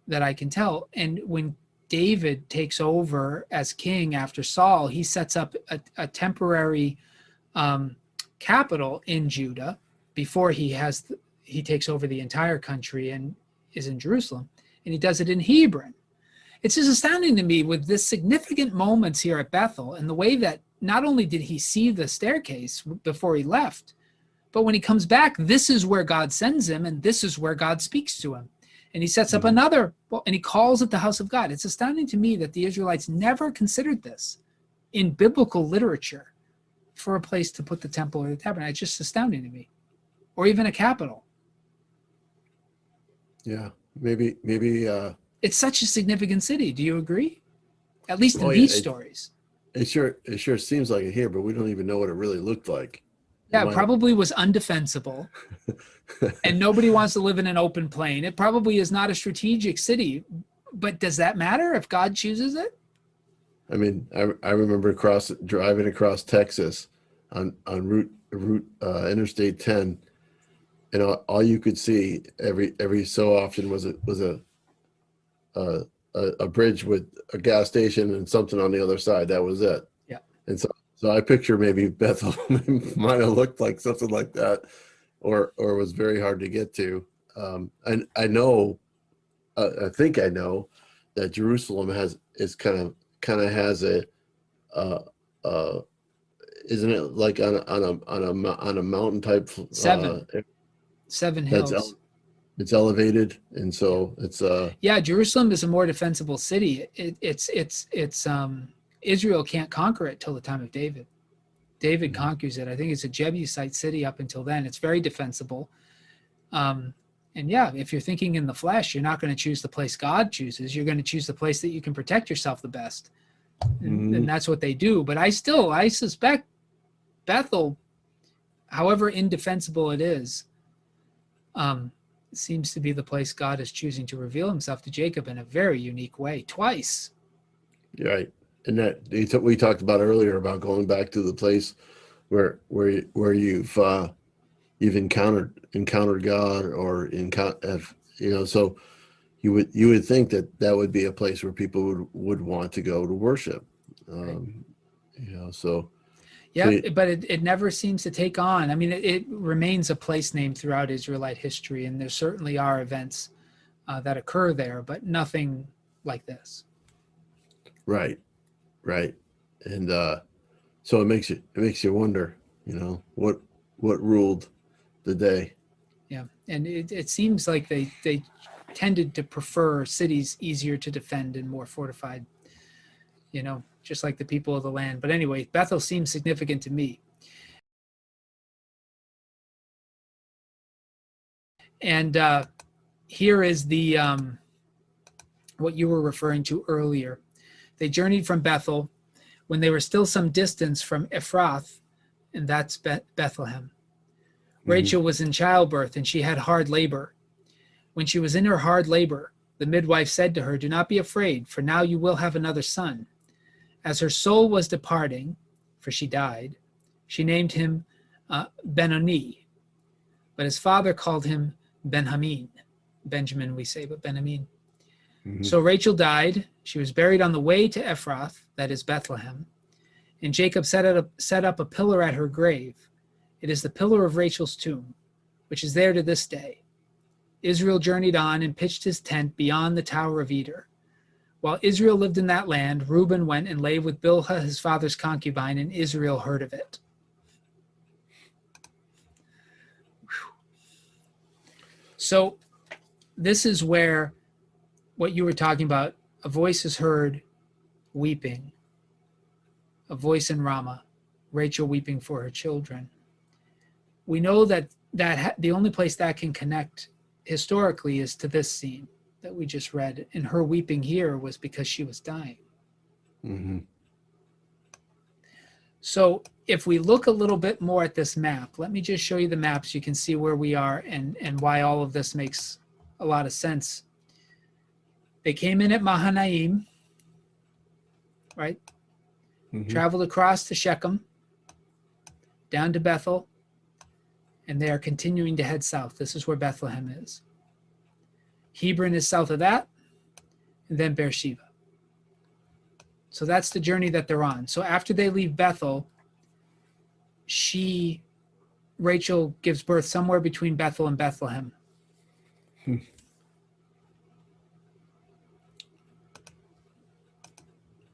that I can tell. And when David takes over as king after Saul, he sets up a temporary capital in Judah before he takes over the entire country and is in Jerusalem, and he does it in Hebron. It's just astounding to me with this significant moments here at Bethel and the way that not only did he see the staircase before he left, but when he comes back, this is where God sends him and this is where God speaks to him. And he sets up and he calls it the house of God. It's astounding to me that the Israelites never considered this in biblical literature for a place to put the temple or the tabernacle. It's just astounding to me. Or even a capital. Yeah, maybe it's such a significant city. Do you agree? At least in these stories. It sure seems like it here, but we don't even know what it really looked like. Yeah, it probably was undefensible. And nobody wants to live in an open plain. It probably is not a strategic city. But does that matter if God chooses it? I mean, I remember driving across Texas on route Interstate 10, and all you could see every so often was a bridge with a gas station and something on the other side. That was it. Yeah. And so I picture maybe Bethel might have looked like something like that, or was very hard to get to. And I know, I think I know that Jerusalem has a isn't it like on a mountain type? Seven hills. It's elevated, and so it's Jerusalem is a more defensible city. It's Israel can't conquer it till the time of David. David conquers it. I think it's a Jebusite city up until then. It's very defensible. And if you're thinking in the flesh, you're not going to choose the place God chooses. You're going to choose the place that you can protect yourself the best. And that's what they do. But I suspect Bethel, however indefensible it is, seems to be the place God is choosing to reveal himself to Jacob in a very unique way, twice. Right. And that we talked about earlier about going back to the place where you've you've encountered God or so you would think that would be a place where people would want to go to worship. Right. So Yeah, but it never seems to take on. I mean, it remains a place name throughout Israelite history, and there certainly are events that occur there, but nothing like this. right, and so it makes you wonder, what ruled the day. Yeah, and it seems like they tended to prefer cities easier to defend and more fortified, just like the people of the land. But anyway, Bethel seems significant to me. And here is the what you were referring to earlier. They journeyed from Bethel when they were still some distance from Ephrath, and that's Bethlehem. Rachel was in childbirth, and she had hard labor. When she was in her hard labor, the midwife said to her, "Do not be afraid, for now you will have another son." As her soul was departing, for she died, she named him Benoni, but his father called him Benjamin. Benjamin we say, but Benjamin. So Rachel died. She was buried on the way to Ephrath, that is Bethlehem, and Jacob set up a pillar at her grave. It is the pillar of Rachel's tomb, which is there to this day. Israel journeyed on and pitched his tent beyond the Tower of Eder. While Israel lived in that land, Reuben went and lay with Bilhah, his father's concubine, and Israel heard of it. So this is where what you were talking about, a voice is heard weeping, a voice in Ramah, Rachel weeping for her children. We know that the only place that can connect historically is to this scene that we just read, and her weeping here was because she was dying. So if we look a little bit more at this map, let me just show you the map so you can see where we are and why all of this makes a lot of sense. They came in at Mahanaim, right? Traveled across to Shechem, down to Bethel, and they are continuing to head south. This is where Bethlehem is. Hebron is south of that, and then Beersheba. So that's the journey that they're on. So after they leave Bethel, Rachel gives birth somewhere between Bethel and Bethlehem.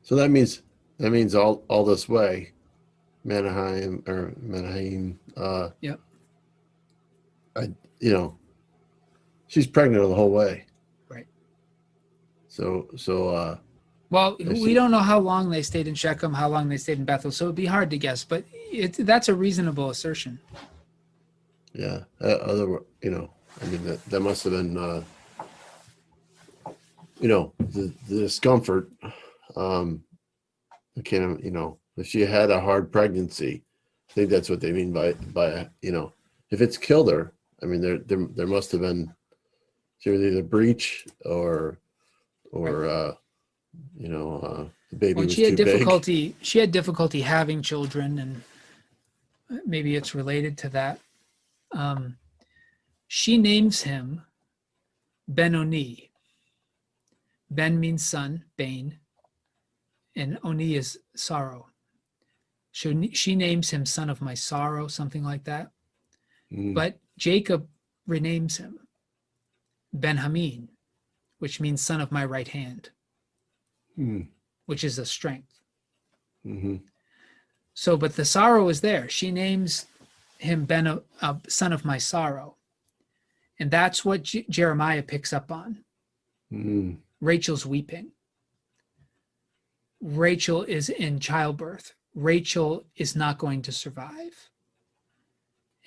So that means all this way, Menahem. Yep. She's pregnant the whole way. Right. So well, we don't know how long they stayed in Shechem, how long they stayed in Bethel, so it'd be hard to guess, but that's a reasonable assertion. Yeah. That must have been, the discomfort. If she had a hard pregnancy, I think that's what they mean by if it's killed her. I mean, there must have been, she was either breech or the baby was too big. She had difficulty having children, and maybe it's related to that. She names him Benoni. Ben means son, Bane, and Oni is sorrow. She names him son of my sorrow, something like that. But Jacob renames him Benjamin, which means son of my right hand, which is a strength. So, but the sorrow is there. She names him son of my sorrow. And that's what Jeremiah picks up on. Rachel's weeping. Rachel is in childbirth. Rachel is not going to survive.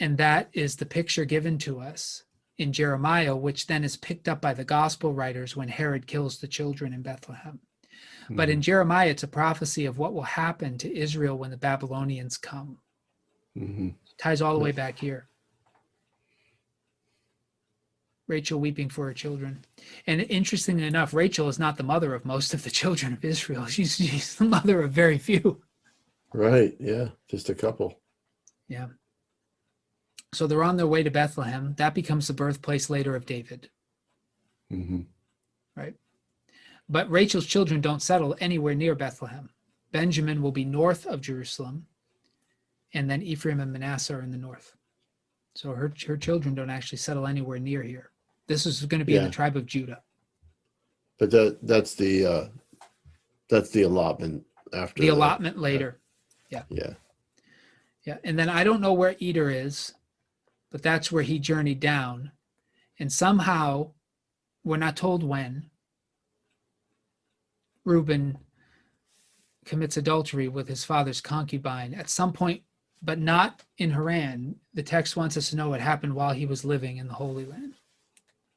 And that is the picture given to us in Jeremiah, which then is picked up by the gospel writers when Herod kills the children in Bethlehem. But in Jeremiah, it's a prophecy of what will happen to Israel when the Babylonians come. Ties all the way back here. Rachel weeping for her children. And interestingly enough, Rachel is not the mother of most of the children of Israel. She's the mother of very few. Right. Yeah. Just a couple. Yeah. So they're on their way to Bethlehem. That becomes the birthplace later of David. Mm-hmm. Right. But Rachel's children don't settle anywhere near Bethlehem. Benjamin will be north of Jerusalem, and then Ephraim and Manasseh are in the north. So her children don't actually settle anywhere near here. This is going to be in the tribe of Judah. But that's the allotment after the allotment later. Yeah. Yeah. Yeah. And then I don't know where Eder is, but that's where he journeyed down. And somehow, we're not told when, Reuben commits adultery with his father's concubine at some point, but not in Haran. The text wants us to know it happened while he was living in the Holy Land.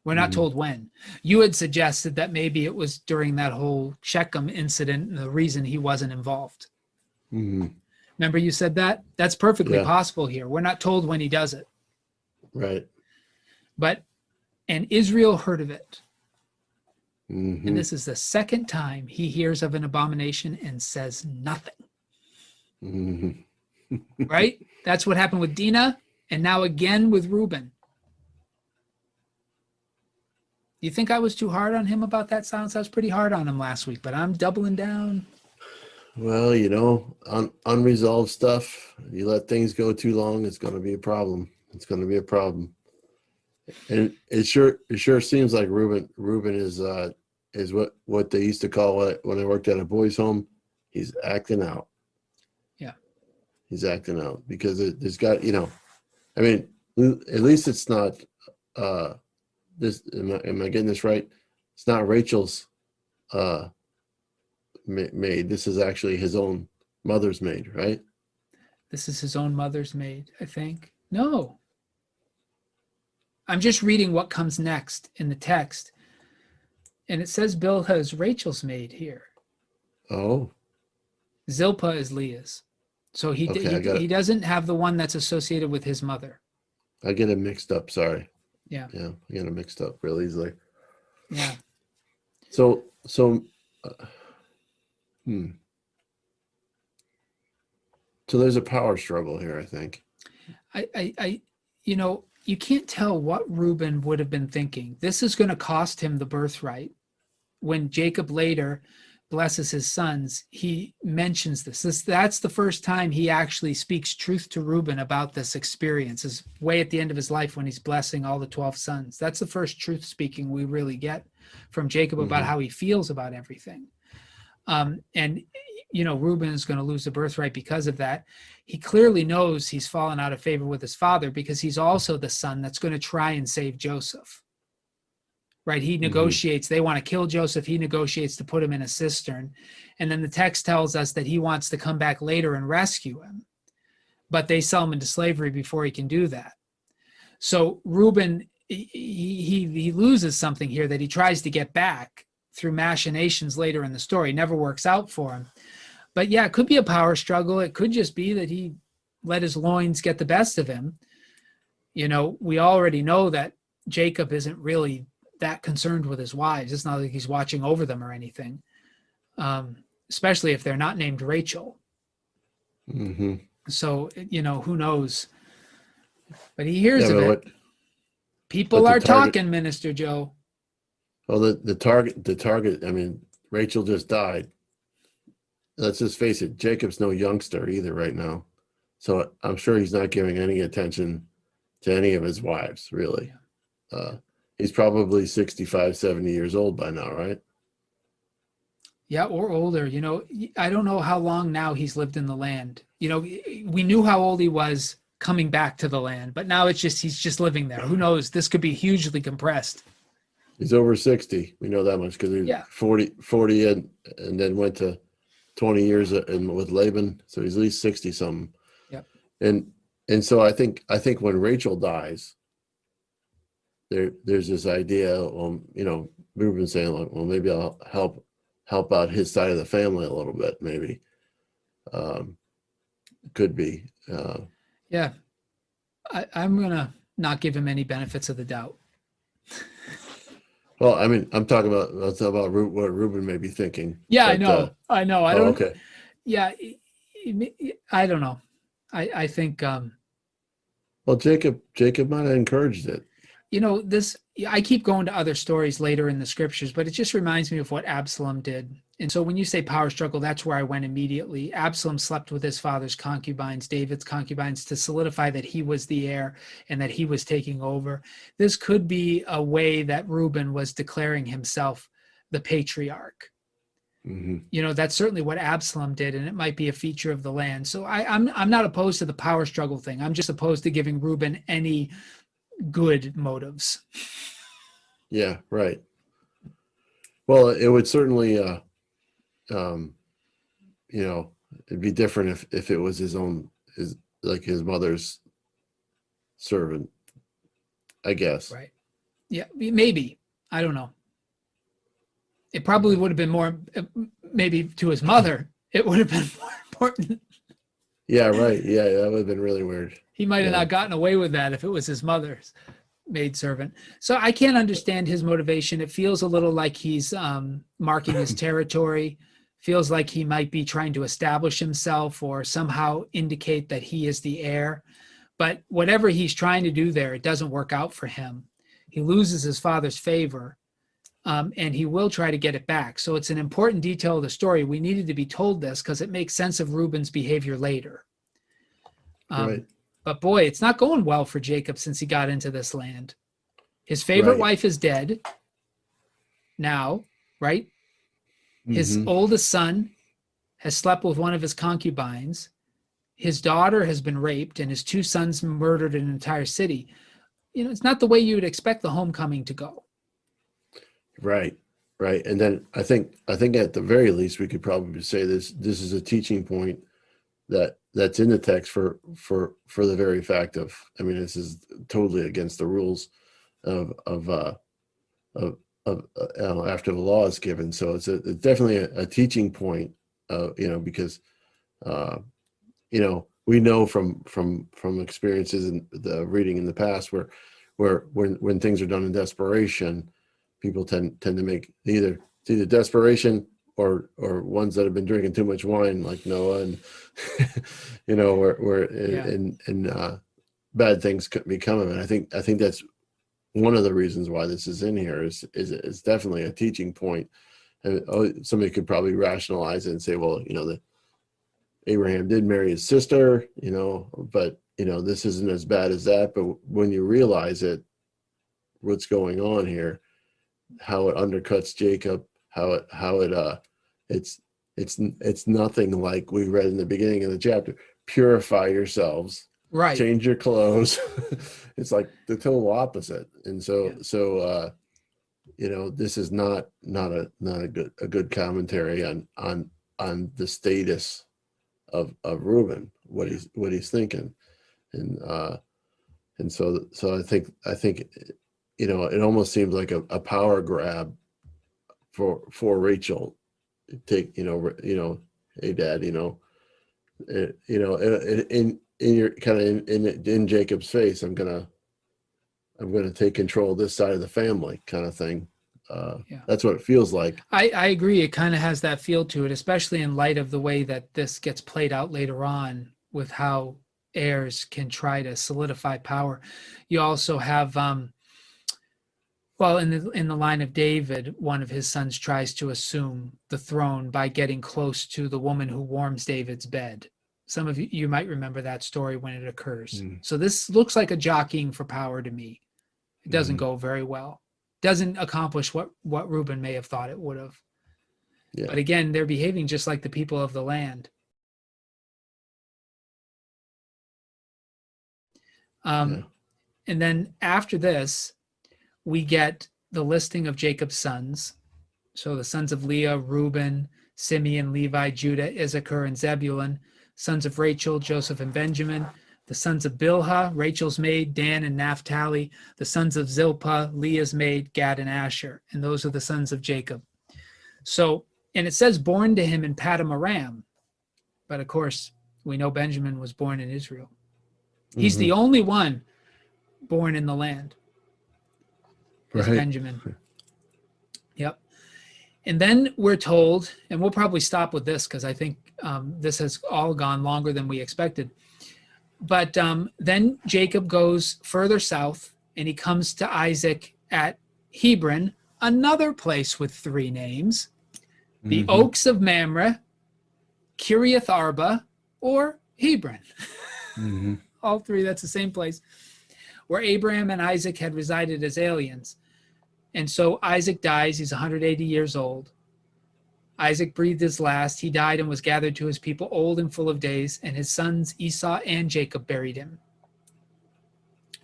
We're not told when. You had suggested that maybe it was during that whole Shechem incident and the reason he wasn't involved. Mm-hmm. Remember you said that? That's perfectly possible here. We're not told when he does it. Right. And Israel heard of it. Mm-hmm. And this is the second time he hears of an abomination and says nothing. Mm-hmm. Right? That's what happened with Dinah, and now again with Reuben. You think I was too hard on him about that silence? I was pretty hard on him last week, but I'm doubling down. Well, unresolved stuff, you let things go too long, it's going to be a problem. It's going to be a problem. And it sure seems like Reuben is what they used to call it when I worked at a boys' home. He's acting out. Yeah. He's acting out because there's got, I mean, at least it's not, this, am I getting this right? It's not Rachel's maid. This is actually his own mother's maid, right? This is his own mother's maid, I think. No. I'm just reading what comes next in the text. And it says Bilhah is Rachel's maid here. Oh. Zilpah is Leah's. So he doesn't have the one that's associated with his mother. I get it mixed up, sorry. Yeah. Yeah, I get it mixed up real easily. Yeah. So there's a power struggle here, I think. You can't tell what Reuben would have been thinking. This is going to cost him the birthright. When Jacob later blesses his sons, he mentions this. That's the first time he actually speaks truth to Reuben about this experience, is way at the end of his life when he's blessing all the 12 sons. That's the first truth speaking we really get from Jacob about how he feels about everything. Reuben is going to lose the birthright because of that. He clearly knows he's fallen out of favor with his father because he's also the son that's going to try and save Joseph. Right? He negotiates. They want to kill Joseph. He negotiates to put him in a cistern. And then the text tells us that he wants to come back later and rescue him. But they sell him into slavery before he can do that. So Reuben, he loses something here that he tries to get back through machinations later in the story. It never works out for him. But yeah, it could be a power struggle. It could just be that he let his loins get the best of him. We already know that Jacob isn't really that concerned with his wives. It's not like he's watching over them or anything, especially if they're not named Rachel. Mm-hmm. So, who knows? But he hears of it. But are talking, Minister Joe. Well, the target, I mean, Rachel just died. Let's just face it, Jacob's no youngster either right now. So I'm sure he's not giving any attention to any of his wives, really. Yeah. He's probably 65, 70 years old by now, right? Yeah, or older. I don't know how long now he's lived in the land. We knew how old he was coming back to the land, but now he's just living there. Who knows? This could be hugely compressed. He's over 60. We know that much because he was 40 and then went to 20 years with Laban. So he's at least 60 something. Yep. And so I think when Rachel dies, there's this idea, Reuben saying, well, maybe I'll help out his side of the family a little bit, maybe. Could be. Yeah. I'm going to not give him any benefits of the doubt. Well, I mean, I'm talking about what Reuben may be thinking. Yeah, but, I know. I don't. Okay. Yeah, I don't know. I think Well, Jacob might have encouraged it. This, I keep going to other stories later in the scriptures, but it just reminds me of what Absalom did. And so when you say power struggle, that's where I went immediately. Absalom slept with his father's concubines, David's concubines, to solidify that he was the heir and that he was taking over. This could be a way that Reuben was declaring himself the patriarch. That's certainly what Absalom did, and it might be a feature of the land. So I'm not opposed to the power struggle thing. I'm just opposed to giving Reuben any good motives. Yeah, right. Well, it would certainly, it'd be different if it was his mother's servant, I guess. Right. Yeah, maybe. I don't know. It probably would have been more, maybe to his mother, it would have been more important. Yeah, right. Yeah, that would have been really weird. He might have not gotten away with that if it was his mother's maidservant. So I can't understand his motivation. It feels a little like he's marking his territory, feels like he might be trying to establish himself or somehow indicate that he is the heir. But whatever he's trying to do there, it doesn't work out for him. He loses his father's favor, and he will try to get it back. So it's an important detail of the story. We needed to be told this because it makes sense of Reuben's behavior later. Right. But boy, it's not going well for Jacob since he got into this land. His favorite wife is dead now, right? His oldest son has slept with one of his concubines. His daughter has been raped, and his two sons murdered in an entire city. It's not the way you would expect the homecoming to go. Right. And then I think at the very least we could probably say this is a teaching point that's in the text for the very fact of, this is totally against the rules of after the law is given. So it's definitely a teaching point, because we know from experiences in the reading in the past where when things are done in desperation, people tend to make either desperation or ones that have been drinking too much wine, like Noah, and bad things could be coming. And I think that's one of the reasons why this is in here is definitely a teaching point. And somebody could probably rationalize it and say, well, that Abraham did marry his sister, but this isn't as bad as that. But when you realize what's going on here, how it undercuts Jacob, it's nothing like we read in the beginning of the chapter. Purify yourselves, right? Change your clothes. It's like the total opposite. And so this is not a good commentary on the status of Reuben, what he's thinking, and so I think it almost seems like a power grab for Rachel. Take hey dad, in your kind of in Jacob's face, I'm gonna take control of this side of the family, kind of thing. That's what it feels like. I agree. It kind of has that feel to it, especially in light of the way that this gets played out later on with how heirs can try to solidify power. You also have, in the line of David, one of his sons tries to assume the throne by getting close to the woman who warms David's bed. Some of you might remember that story when it occurs. So this looks like a jockeying for power to me. It doesn't go very well. Doesn't accomplish what Reuben may have thought it would have. Yeah. But again, they're behaving just like the people of the land. And then after this, we get the listing of Jacob's sons. So the sons of Leah, Reuben, Simeon, Levi, Judah, Issachar, and Zebulun. Sons of Rachel, Joseph, and Benjamin. The sons of Bilhah, Rachel's maid, Dan and Naphtali. The sons of Zilpah, Leah's maid, Gad and Asher. And those are the sons of Jacob. So, and it says born to him in Padam Aram. But of course, we know Benjamin was born in Israel. He's the only one born in the land. Is Benjamin. Yep. And then we're told, and we'll probably stop with this because I think this has all gone longer than we expected. But then Jacob goes further south, and he comes to Isaac at Hebron, another place with three names: the Oaks of Mamre, Kiriath Arba, or Hebron. All three, that's the same place where Abraham and Isaac had resided as aliens. And so Isaac dies. He's 180 years old. Isaac breathed his last. He died and was gathered to his people, old and full of days, and his sons Esau and Jacob buried him,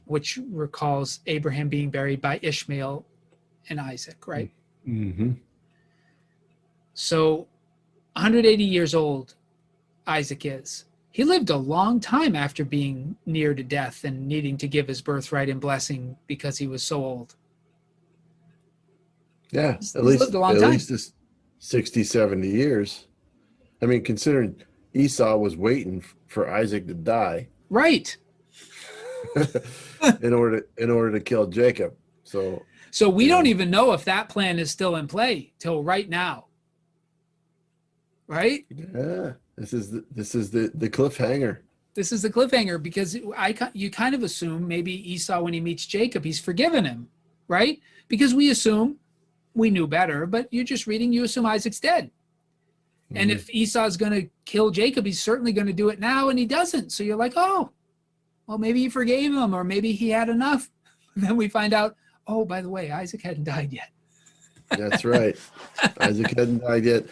which recalls Abraham being buried by Ishmael and Isaac, right? So 180 years old Isaac is. He lived a long time after being near to death and needing to give his birthright and blessing because he was so old. Yeah, He's at lived a long time. least this 60, 70 years. I mean, considering Esau was waiting for Isaac to die. Right. in order to kill Jacob. So we don't even know if that plan is still in play till right now. Right? Yeah. This is the cliffhanger. This is the cliffhanger, because you kind of assume maybe Esau, when he meets Jacob, he's forgiven him, right? Because we assume, we knew better, but you're just reading, you assume Isaac's dead. And if Esau's going to kill Jacob, he's certainly going to do it now, and he doesn't. So you're like, oh, well, maybe he forgave him, or maybe he had enough. And then we find out, oh, by the way, Isaac hadn't died yet. That's right. Isaac hadn't died yet.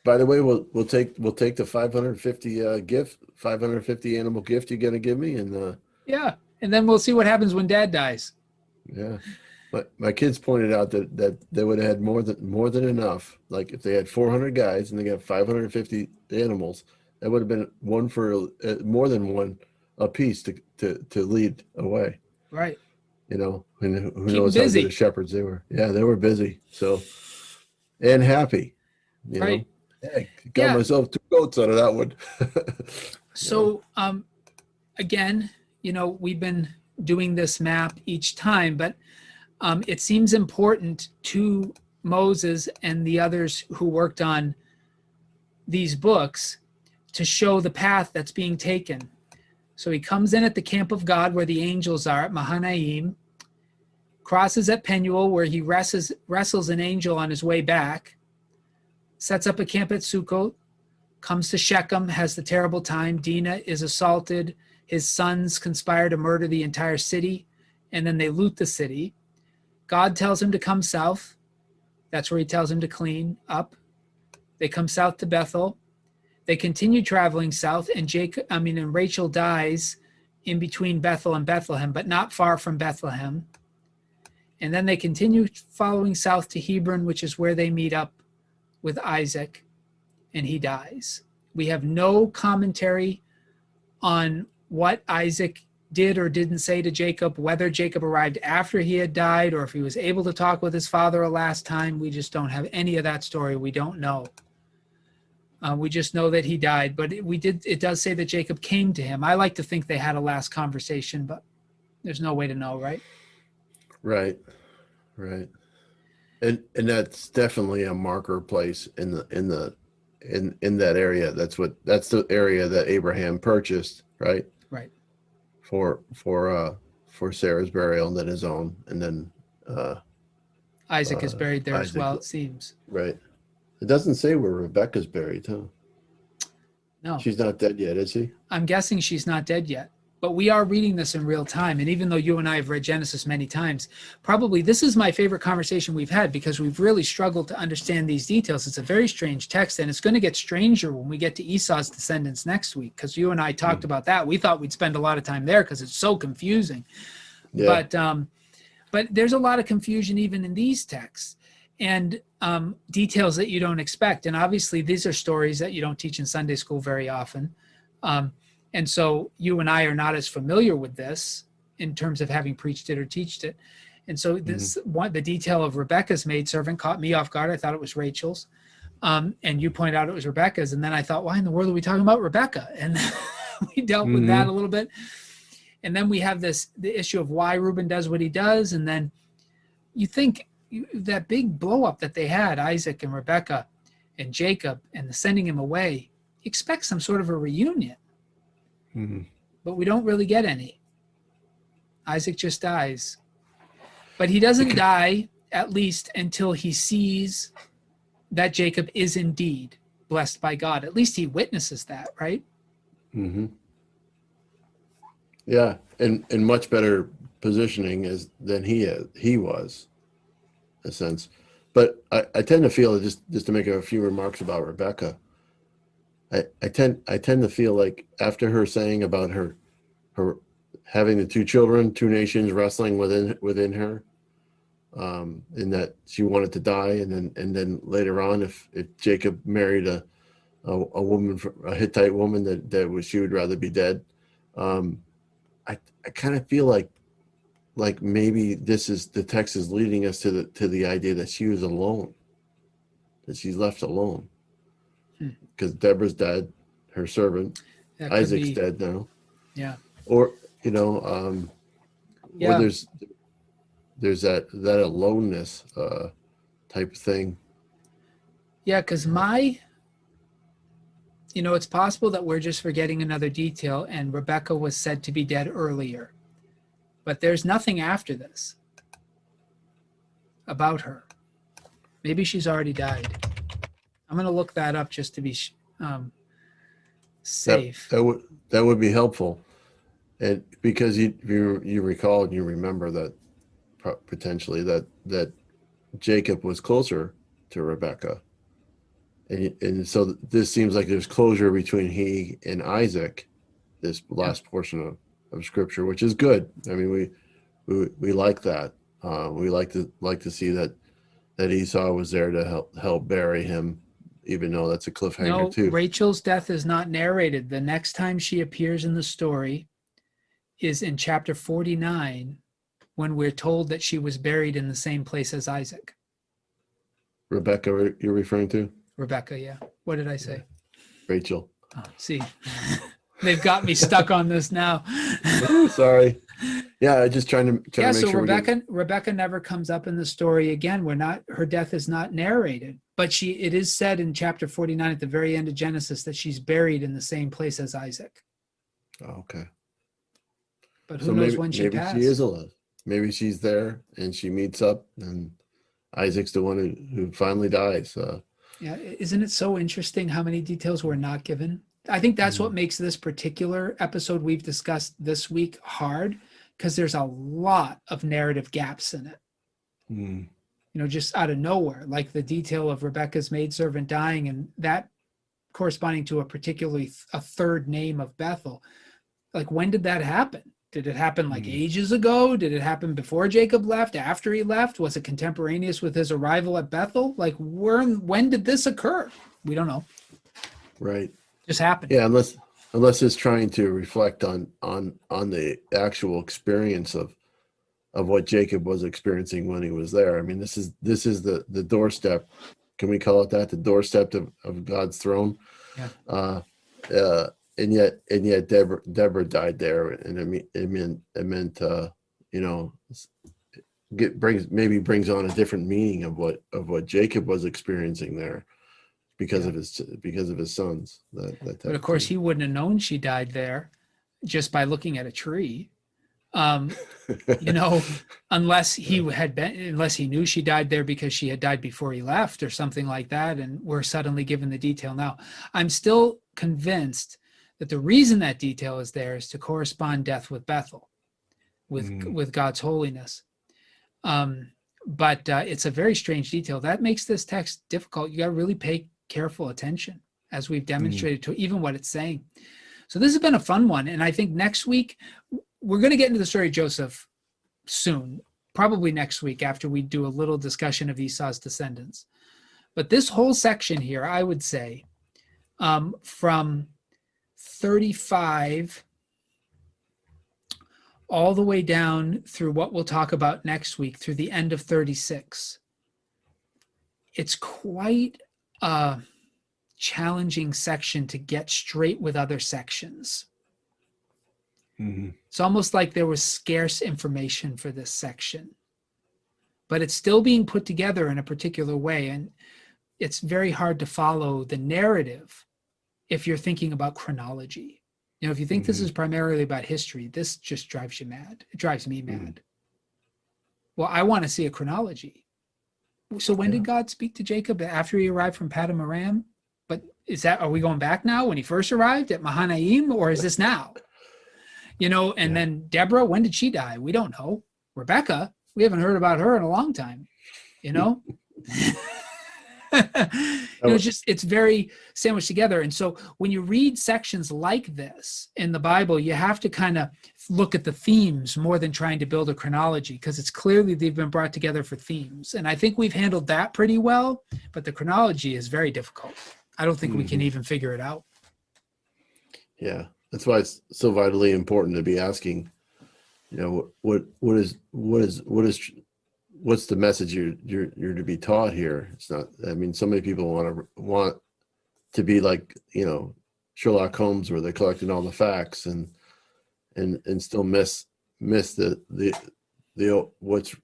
By the way, we'll take the 550 animal gift you're gonna give me, and yeah, and then we'll see what happens when Dad dies. Yeah, but my kids pointed out that they would have had more than enough. Like if they had 400 guys and they got 550 animals, that would have been one for more than one a piece to lead away. Right. You know, and who Keep knows busy. how good of shepherds they were. Yeah, they were busy. So, and happy. You Right. know? Hey, got myself 2 goats out of that one. So, again, we've been doing this map each time, but it seems important to Moses and the others who worked on these books to show the path that's being taken. So he comes in at the camp of God where the angels are at Mahanaim, crosses at Penuel where he wrestles an angel on his way back, sets up a camp at Sukkot, comes to Shechem, has the terrible time. Dinah is assaulted. His sons conspire to murder the entire city, and then they loot the city. God tells him to come south. That's where he tells him to clean up. They come south to Bethel. They continue traveling south, and Rachel dies in between Bethel and Bethlehem, but not far from Bethlehem. And then they continue following south to Hebron, which is where they meet up with Isaac, and he dies. We have no commentary on what Isaac did or didn't say to Jacob, whether Jacob arrived after he had died or if he was able to talk with his father a last time. We just don't have any of that story. We don't know. We just know that he died, but it does say that Jacob came to him. I like to think they had a last conversation, but there's no way to know, right? Right. And that's definitely a marker place in that area. That's the area that Abraham purchased, right? Right. For Sarah's burial and then his own, and then Isaac is buried there as Isaac. well, it seems. Right. It doesn't say where Rebecca's buried, huh? No. She's not dead yet, is she? I'm guessing she's not dead yet. But we are reading this in real time. And even though you and I have read Genesis many times, probably this is my favorite conversation we've had because we've really struggled to understand these details. It's a very strange text, and it's going to get stranger when we get to Esau's descendants next week, because you and I talked about that. We thought we'd spend a lot of time there because it's so confusing. Yeah. But there's a lot of confusion even in these texts and details that you don't expect. And obviously, these are stories that you don't teach in Sunday school very often. And so you and I are not as familiar with this in terms of having preached it or teached it. And so the detail of Rebecca's maidservant caught me off guard. I thought it was Rachel's. And you pointed out it was Rebecca's. And then I thought, why in the world are we talking about Rebecca? And we dealt with that a little bit. And then we have the issue of why Reuben does what he does. And then you think that big blow up that they had, Isaac and Rebecca and Jacob, and the sending him away, you expect some sort of a reunion. but we don't really get any. Isaac just dies. But he doesn't die, at least until he sees that Jacob is indeed blessed by God. At least he witnesses that, right? Mm-hmm. Yeah, and in much better positioning than he was, in a sense. But I tend to feel, just to make a few remarks about Rebecca, I tend to feel like after her saying about her having the two children, two nations wrestling within her, in that she wanted to die, and then later on, if Jacob married a woman, a Hittite woman, that she would rather be dead. I kind of feel like maybe the text is leading us to the idea that she was alone, that she's left alone, because Deborah's dead, her servant. That could Isaac's be. dead now. Yeah. Or Yeah. or there's that aloneness type of thing. Yeah, because it's possible that we're just forgetting another detail, and Rebecca was said to be dead earlier. But there's nothing after this about her. Maybe she's already died. I'm going to look that up just to be safe. That would be helpful, and because you recall and you remember that potentially that Jacob was closer to Rebecca, and so this seems like there's closure between he and Isaac, this last portion of Scripture, which is good. I mean, we like that. We like to see that Esau was there to help bury him, even though that's a cliffhanger too. Rachel's death is not narrated. The next time she appears in the story is in chapter 49, when we're told that she was buried in the same place as Isaac. Rebecca, you're referring to? Rebecca, yeah. What did I say? Rachel. Oh, see, they've got me stuck on this now. Ooh, sorry. Yeah, just trying to make so sure. Rebecca never comes up in the story again. Her death is not narrated, but it is said in chapter 49 at the very end of Genesis that she's buried in the same place as Isaac. Oh, okay. But who knows when she passed? Maybe she is alive. Maybe she's there and she meets up, and Isaac's the one who finally dies. Yeah, isn't it so interesting how many details were not given? I think that's what makes this particular episode we've discussed this week hard, because there's a lot of narrative gaps in it. Just out of nowhere, like the detail of Rebecca's maidservant dying, and that corresponding to a third name of Bethel. Like, when did that happen? Did it happen like ages ago? Did it happen before Jacob left, after he left? Was it contemporaneous with his arrival at Bethel? Like, when did this occur? We don't know. Right. Just happened. Yeah, unless it's trying to reflect on the actual experience of what Jacob was experiencing when he was there. I mean, this is the doorstep. Can we call it that? The doorstep of God's throne. Yeah. And yet Deborah died there, and it meant brings on a different meaning of what Jacob was experiencing there, because of his sons. But of course, he wouldn't have known she died there just by looking at a tree, unless he knew she died there because she had died before he left or something like that, and we're suddenly given the detail now. I'm still convinced that the reason that detail is there is to correspond death with Bethel, with God's holiness. But it's a very strange detail. That makes this text difficult. You got to really pay careful attention, as we've demonstrated, to even what it's saying. So this has been a fun one. And I think next week, we're going to get into the story of Joseph soon, probably next week after we do a little discussion of Esau's descendants. But this whole section here, I would say, from 35 all the way down through what we'll talk about next week, through the end of 36. It's quite a challenging section to get straight with other sections. It's almost like there was scarce information for this section, but it's still being put together in a particular way, and it's very hard to follow the narrative if you're thinking about chronology. You know, if you think this is primarily about history, this just drives you mad. It drives me mad. Well, I want to see a chronology. So when did God speak to Jacob? After he arrived from Paddan Aram? But are we going back now when he first arrived at Mahanaim, or is this now? You know, and then Deborah, when did she die? We don't know. Rebecca, we haven't heard about her in a long time, you know? It's very sandwiched together. And so when you read sections like this in the Bible, you have to kind of look at the themes more than trying to build a chronology, because it's clearly they've been brought together for themes. And I think we've handled that pretty well, but the chronology is very difficult. I don't think we can even figure it out. Yeah. That's why it's so vitally important to be asking, you know, what's the message you're to be taught here? It's not, I mean, so many people want to be like, you know, Sherlock Holmes, where they're collecting all the facts and still miss the what's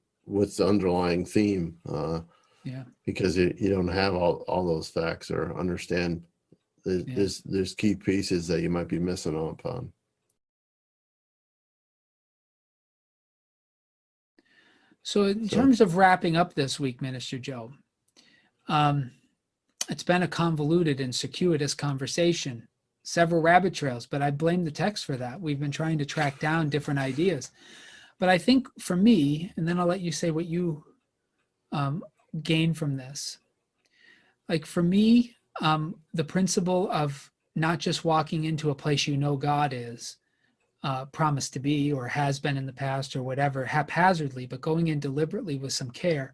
the underlying theme, because you don't have all those facts or understand. There's key pieces that you might be missing upon. So in terms of wrapping up this week, Minister Joe, it's been a convoluted and circuitous conversation, several rabbit trails, but I blame the text for that. We've been trying to track down different ideas. But I think for me, and then I'll let you say what you gain from this. Like for me, the principle of not just walking into a place you know God is promised to be or has been in the past or whatever haphazardly, but going in deliberately with some care,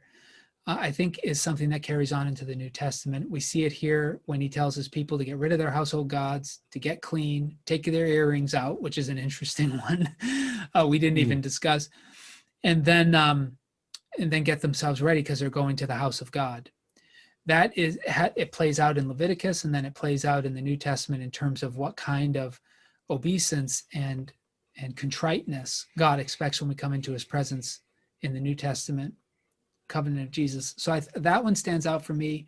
I think is something that carries on into the New Testament. We see it here when he tells his people to get rid of their household gods, to get clean, take their earrings out, which is an interesting one we didn't even discuss, and then get themselves ready because they're going to the house of God. That is, it plays out in Leviticus, and then it plays out in the New Testament in terms of what kind of obeisance and contriteness God expects when we come into his presence in the New Testament covenant of Jesus. So that one stands out for me.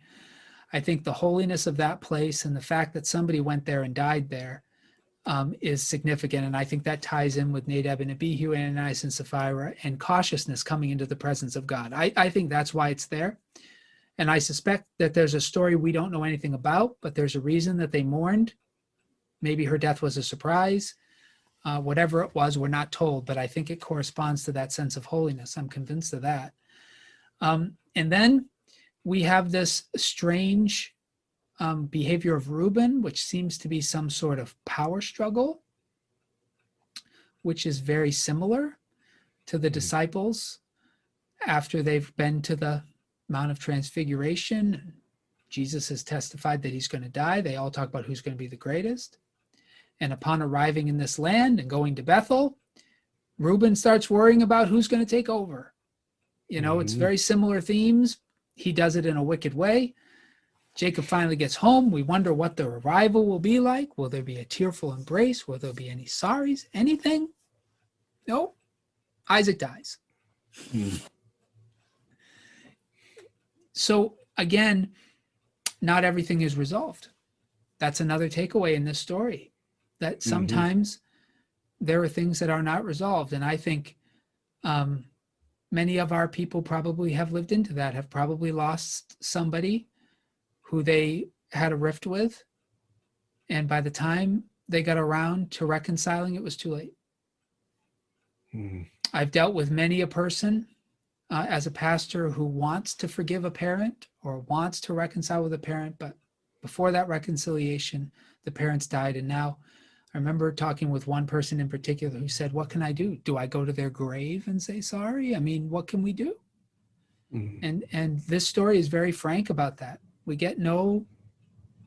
I think the holiness of that place and the fact that somebody went there and died there is significant. And I think that ties in with Nadab and Abihu, Ananias and Sapphira, and cautiousness coming into the presence of God. I think that's why it's there. And I suspect that there's a story we don't know anything about, but there's a reason that they mourned. Maybe her death was a surprise. Whatever it was, we're not told, but I think it corresponds to that sense of holiness. I'm convinced of that. And then we have this strange behavior of Reuben, which seems to be some sort of power struggle, which is very similar to the disciples after they've been to the Mount of Transfiguration. Jesus has testified that he's going to die. They all talk about who's going to be the greatest. And upon arriving in this land and going to Bethel, Reuben starts worrying about who's going to take over. You know, it's very similar themes. He does it in a wicked way. Jacob finally gets home. We wonder what the arrival will be like. Will there be a tearful embrace? Will there be any sorries? Anything? No. Isaac dies. So again, not everything is resolved. That's another takeaway in this story, that sometimes there are things that are not resolved. And I think many of our people probably have lived into that, have probably lost somebody who they had a rift with. And by the time they got around to reconciling, it was too late. I've dealt with many a person as a pastor who wants to forgive a parent or wants to reconcile with a parent, but before that reconciliation, the parents died. And now I remember talking with one person in particular who said, what can I do? Do I go to their grave and say sorry? I mean, what can we do? And this story is very frank about that. We get no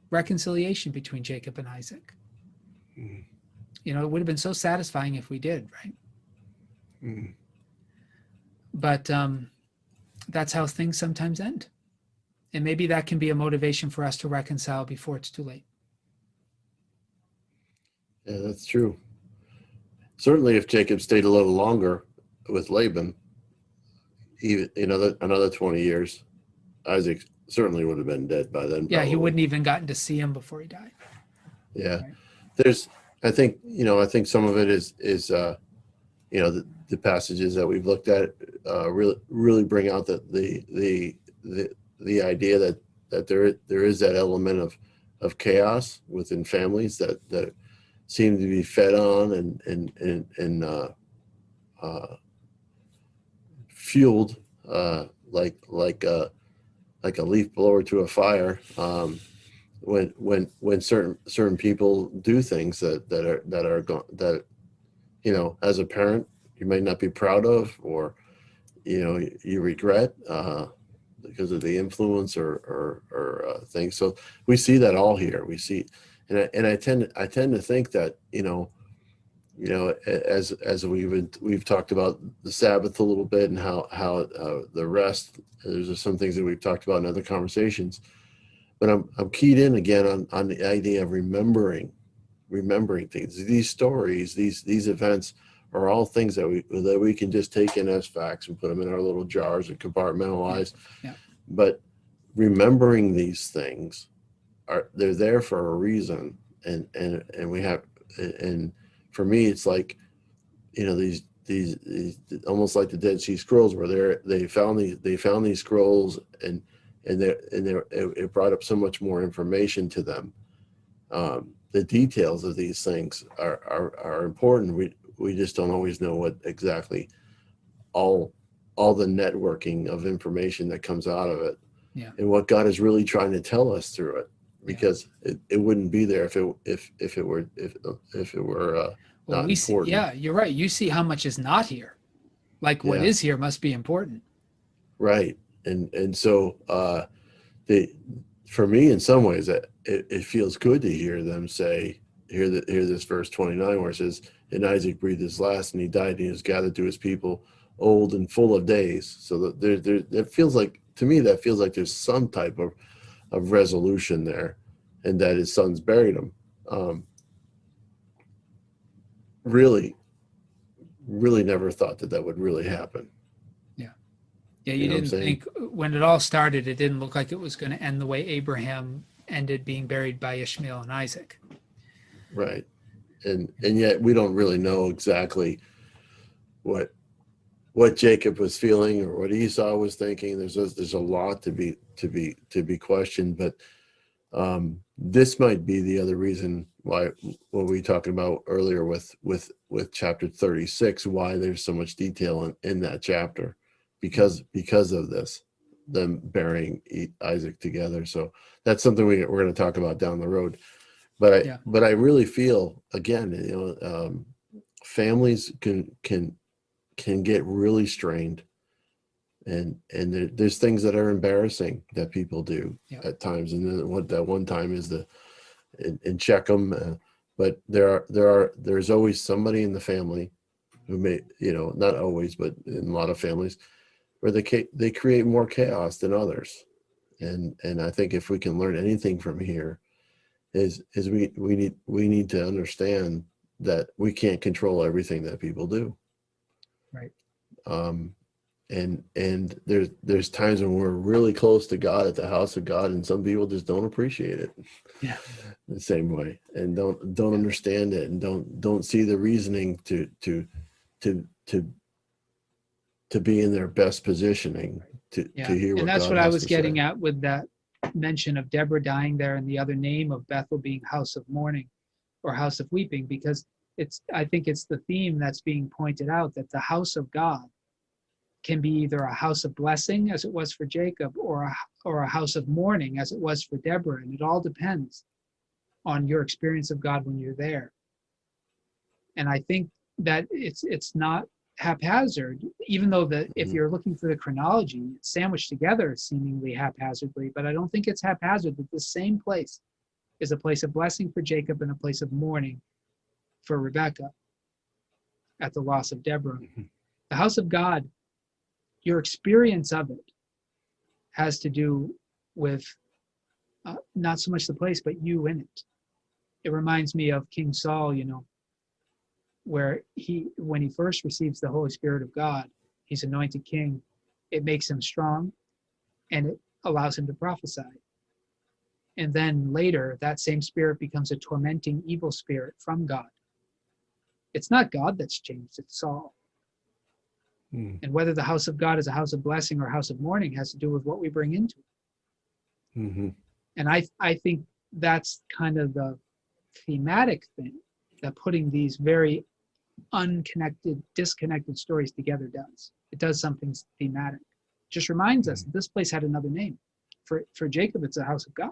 reconciliation between Jacob and Isaac. You know, it would have been so satisfying if we did, right? But that's how things sometimes end. And maybe that can be a motivation for us to reconcile before it's too late. Yeah, that's true. Certainly if Jacob stayed a little longer with Laban, even another 20 years, Isaac certainly would have been dead by then. Yeah, probably. He wouldn't even gotten to see him before he died. Yeah. Right. I think, I think some of it is the passages that we've looked at really bring out the idea that there is that element of chaos within families that seem to be fed on and fueled like a leaf blower to a fire. When certain people do things that as a parent you might not be proud of, or you regret because of the influence or things. So we see that all here. We see, and I tend to think that as we've talked about the Sabbath a little bit, and how the rest. There's some things that we've talked about in other conversations, but I'm keyed in again on the idea of remembering things. These stories, these events are all things that we can just take in as facts and put them in our little jars and compartmentalize. Yeah. But remembering these things they're there for a reason, and we have, and for me it's like these almost like the Dead Sea Scrolls, where they found these scrolls, and it brought up so much more information to them. The details of these things are important. We just don't always know what exactly all the networking of information that comes out of it, and what God is really trying to tell us through it, because it wouldn't be there if it were not important. You're right. You see how much is not here. Like what is here must be important. Right. And so for me, in some ways, it feels good to hear them say, hear this verse 29 where it says, "And Isaac breathed his last, and he died, and he was gathered to his people, old and full of days." So that it feels like, to me, that feels like there's some type of resolution there, and that his sons buried him. Really never thought that would really happen. Yeah, you didn't think, when it all started, it didn't look like it was going to end the way Abraham ended, being buried by Ishmael and Isaac. Right. And yet we don't really know exactly what Jacob was feeling or what Esau was thinking. There's a lot to be questioned, but this might be the other reason why, what we were talking about earlier with chapter 36, why there's so much detail in that chapter, because of this, them burying Isaac together. So that's something we're going to talk about down the road. But I really feel, again, families can get really strained, and there's things that are embarrassing that people do at times, and then what that one time is in Shechem, but there's always somebody in the family who may, not always, but in a lot of families, where they create more chaos than others, and I think if we can learn anything from here, is we need to understand that we can't control everything that people do. Right. And there's times when we're really close to God at the house of God, and some people just don't appreciate it the same way, and don't understand it, and don't see the reasoning to be in their best positioning to hear what God has to say. And that's what I was getting at with that mention of Deborah dying there, and the other name of Bethel being house of mourning or house of weeping, because I think it's the theme that's being pointed out, that the house of God can be either a house of blessing, as it was for Jacob, or a house of mourning, as it was for Deborah. And it all depends on your experience of God when you're there. And I think that it's not haphazard, even though if you're looking for the chronology, it's sandwiched together seemingly haphazardly, but I don't think it's haphazard that the same place is a place of blessing for Jacob and a place of mourning for Rebekah at the loss of Deborah. The house of God, your experience of it has to do with not so much the place, but you in it. It reminds me of King Saul, where when he first receives the Holy Spirit of God, he's anointed king. It makes him strong, and it allows him to prophesy. And then later, that same spirit becomes a tormenting evil spirit from God. It's not God that's changed, it's Saul. And whether the house of God is a house of blessing or a house of mourning has to do with what we bring into it. Mm-hmm. And I think that's kind of the thematic thing that putting these very unconnected, disconnected stories together does. It does something thematic. It just reminds us that this place had another name. For Jacob, it's a house of God.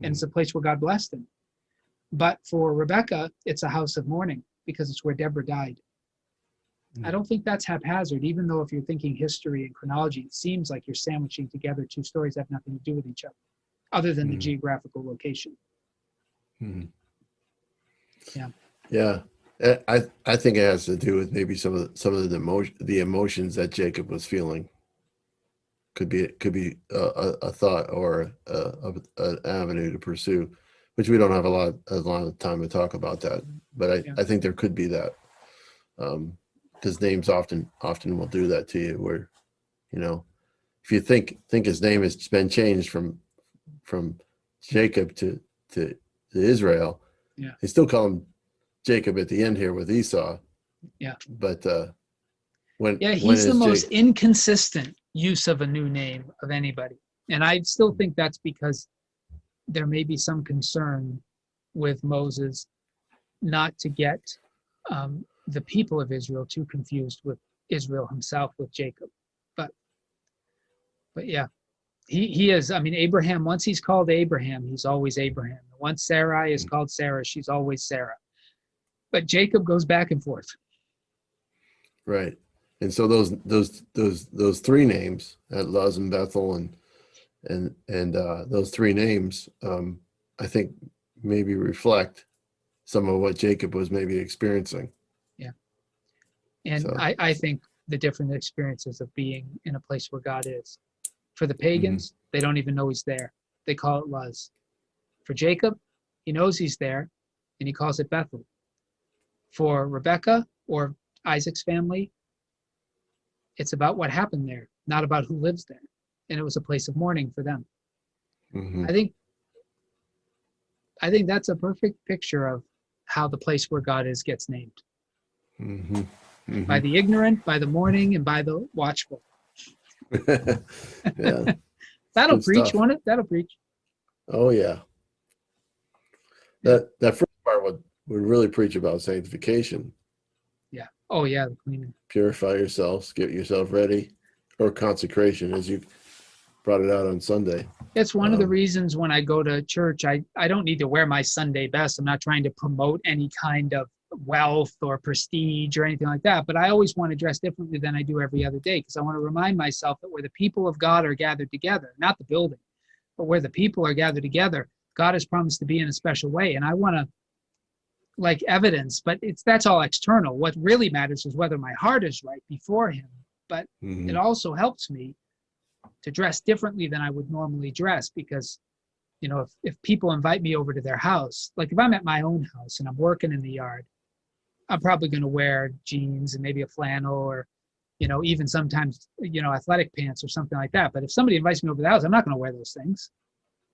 And it's a place where God blessed him. But for Rebecca, it's a house of mourning because it's where Deborah died. I don't think that's haphazard, even though if you're thinking history and chronology, it seems like you're sandwiching together two stories that have nothing to do with each other the geographical location. Yeah. Yeah. I think it has to do with maybe some of the emotions that Jacob was feeling. Could be a thought or an avenue to pursue, which we don't have a lot of time to talk about that. But I think there could be that, because names often will do that to you. Where, if you think his name has been changed from Jacob to Israel, they still call him Jacob at the end here with Esau. Yeah. But he's the most inconsistent use of a new name of anybody. And I still think that's because there may be some concern with Moses not to get the people of Israel too confused with Israel himself, with Jacob. But yeah, he is. I mean, Abraham, once he's called Abraham, he's always Abraham. Once Sarai is called Sarah, she's always Sarah. But Jacob goes back and forth. Right. And so those three names at Luz and Bethel and those three names, I think maybe reflect some of what Jacob was maybe experiencing. Yeah. And so, I think the different experiences of being in a place where God is. For the pagans, they don't even know he's there. They call it Luz. For Jacob, he knows he's there, and he calls it Bethel. For Rebecca or Isaac's family, it's about what happened there, not about who lives there. And it was a place of mourning for them. I think that's a perfect picture of how the place where God is gets named. By the ignorant, by the mourning, and by the watchful. Yeah. That'll Good preach, stuff. won't it? That'll preach. Oh yeah. That first part would really preach about sanctification. Yeah. Oh yeah, the cleaning. Purify yourselves, get yourself ready, or consecration, as you brought it out on Sunday. It's one of the reasons when I go to church, I don't need to wear my Sunday best. I'm not trying to promote any kind of wealth or prestige or anything like that, but I always want to dress differently than I do every other day, because I want to remind myself that where the people of God are gathered together, not the building, but where the people are gathered together, God has promised to be in a special way. And I want to, like, evidence, but that's all external. What really matters is whether my heart is right before him. But it also helps me to dress differently than I would normally dress, because if people invite me over to their house, like if I'm at my own house and I'm working in the yard, I'm probably going to wear jeans and maybe a flannel, or even sometimes athletic pants or something like that. But if somebody invites me over to the house, I'm not going to wear those things.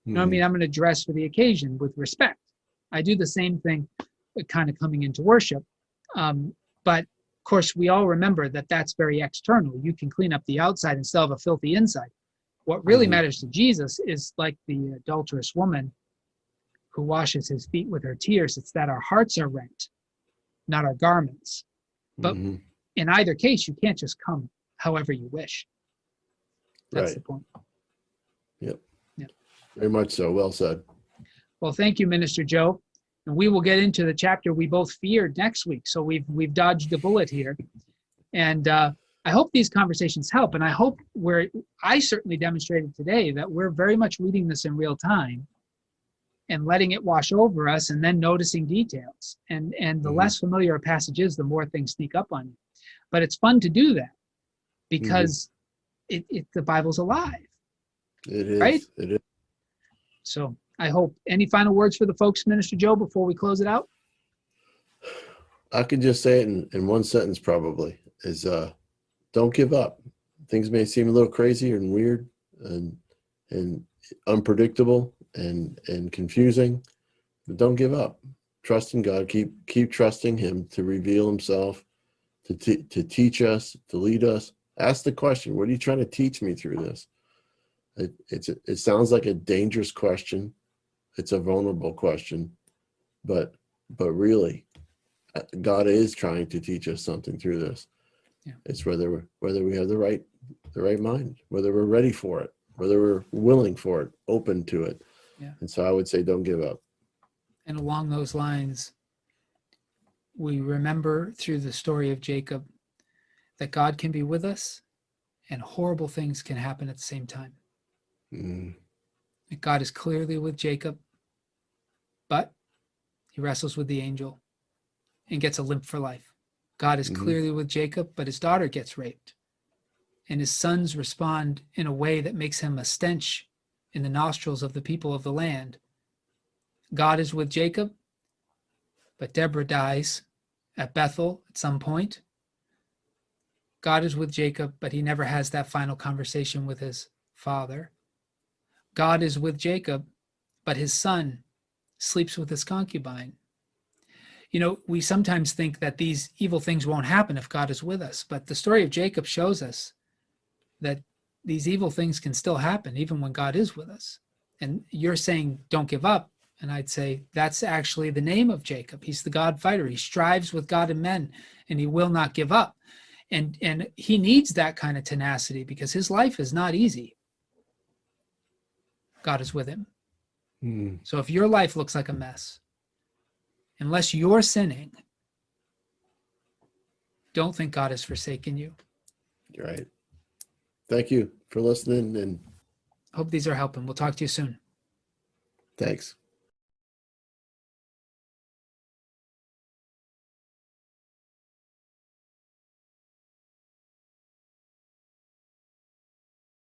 You know what I mean? I'm going to dress for the occasion with respect. I do the same thing kind of coming into worship. But of course, we all remember that that's very external. You can clean up the outside and still have a filthy inside. What really matters to Jesus is like the adulterous woman who washes his feet with her tears. It's that our hearts are rent, not our garments. But in either case, you can't just come however you wish. That's the point. Yep. Very much so. Well said. Well, thank you, Minister Joe. And we will get into the chapter we both feared next week. So we've dodged a bullet here. And I hope these conversations help. And I hope I certainly demonstrated today that we're very much reading this in real time and letting it wash over us, and then noticing details. And the less familiar a passage is, the more things sneak up on you. But it's fun to do that because the Bible's alive. It is. Right? It is. So I hope. Any final words for the folks, Minister Joe, before we close it out? I could just say it in one sentence probably, is don't give up. Things may seem a little crazy and weird and unpredictable and confusing, but don't give up. Trust in God. Keep trusting him to reveal himself, to teach us, to lead us. Ask the question, what are you trying to teach me through this? It sounds like a dangerous question. It's a vulnerable question, but really, God is trying to teach us something through this. Yeah. It's whether we have the right mind, whether we're ready for it, whether we're willing for it, open to it. Yeah. And so I would say, don't give up. And along those lines, we remember through the story of Jacob that God can be with us and horrible things can happen at the same time. That God is clearly with Jacob, but he wrestles with the angel and gets a limp for life. God is clearly with Jacob, but his daughter gets raped. And his sons respond in a way that makes him a stench in the nostrils of the people of the land. God is with Jacob, but Deborah dies at Bethel at some point. God is with Jacob, but he never has that final conversation with his father. God is with Jacob, but his son sleeps with his concubine. You know, we sometimes think that these evil things won't happen if God is with us, but the story of Jacob shows us that these evil things can still happen even when God is with us. And you're saying, don't give up. And I'd say that's actually the name of Jacob. He's the God fighter. He strives with God and men, and he will not give up. And he needs that kind of tenacity because his life is not easy. God is with him. So if your life looks like a mess, unless you're sinning, don't think God has forsaken you. You're right. Thank you for listening, and Hope these are helping. We'll talk to you soon. thanks.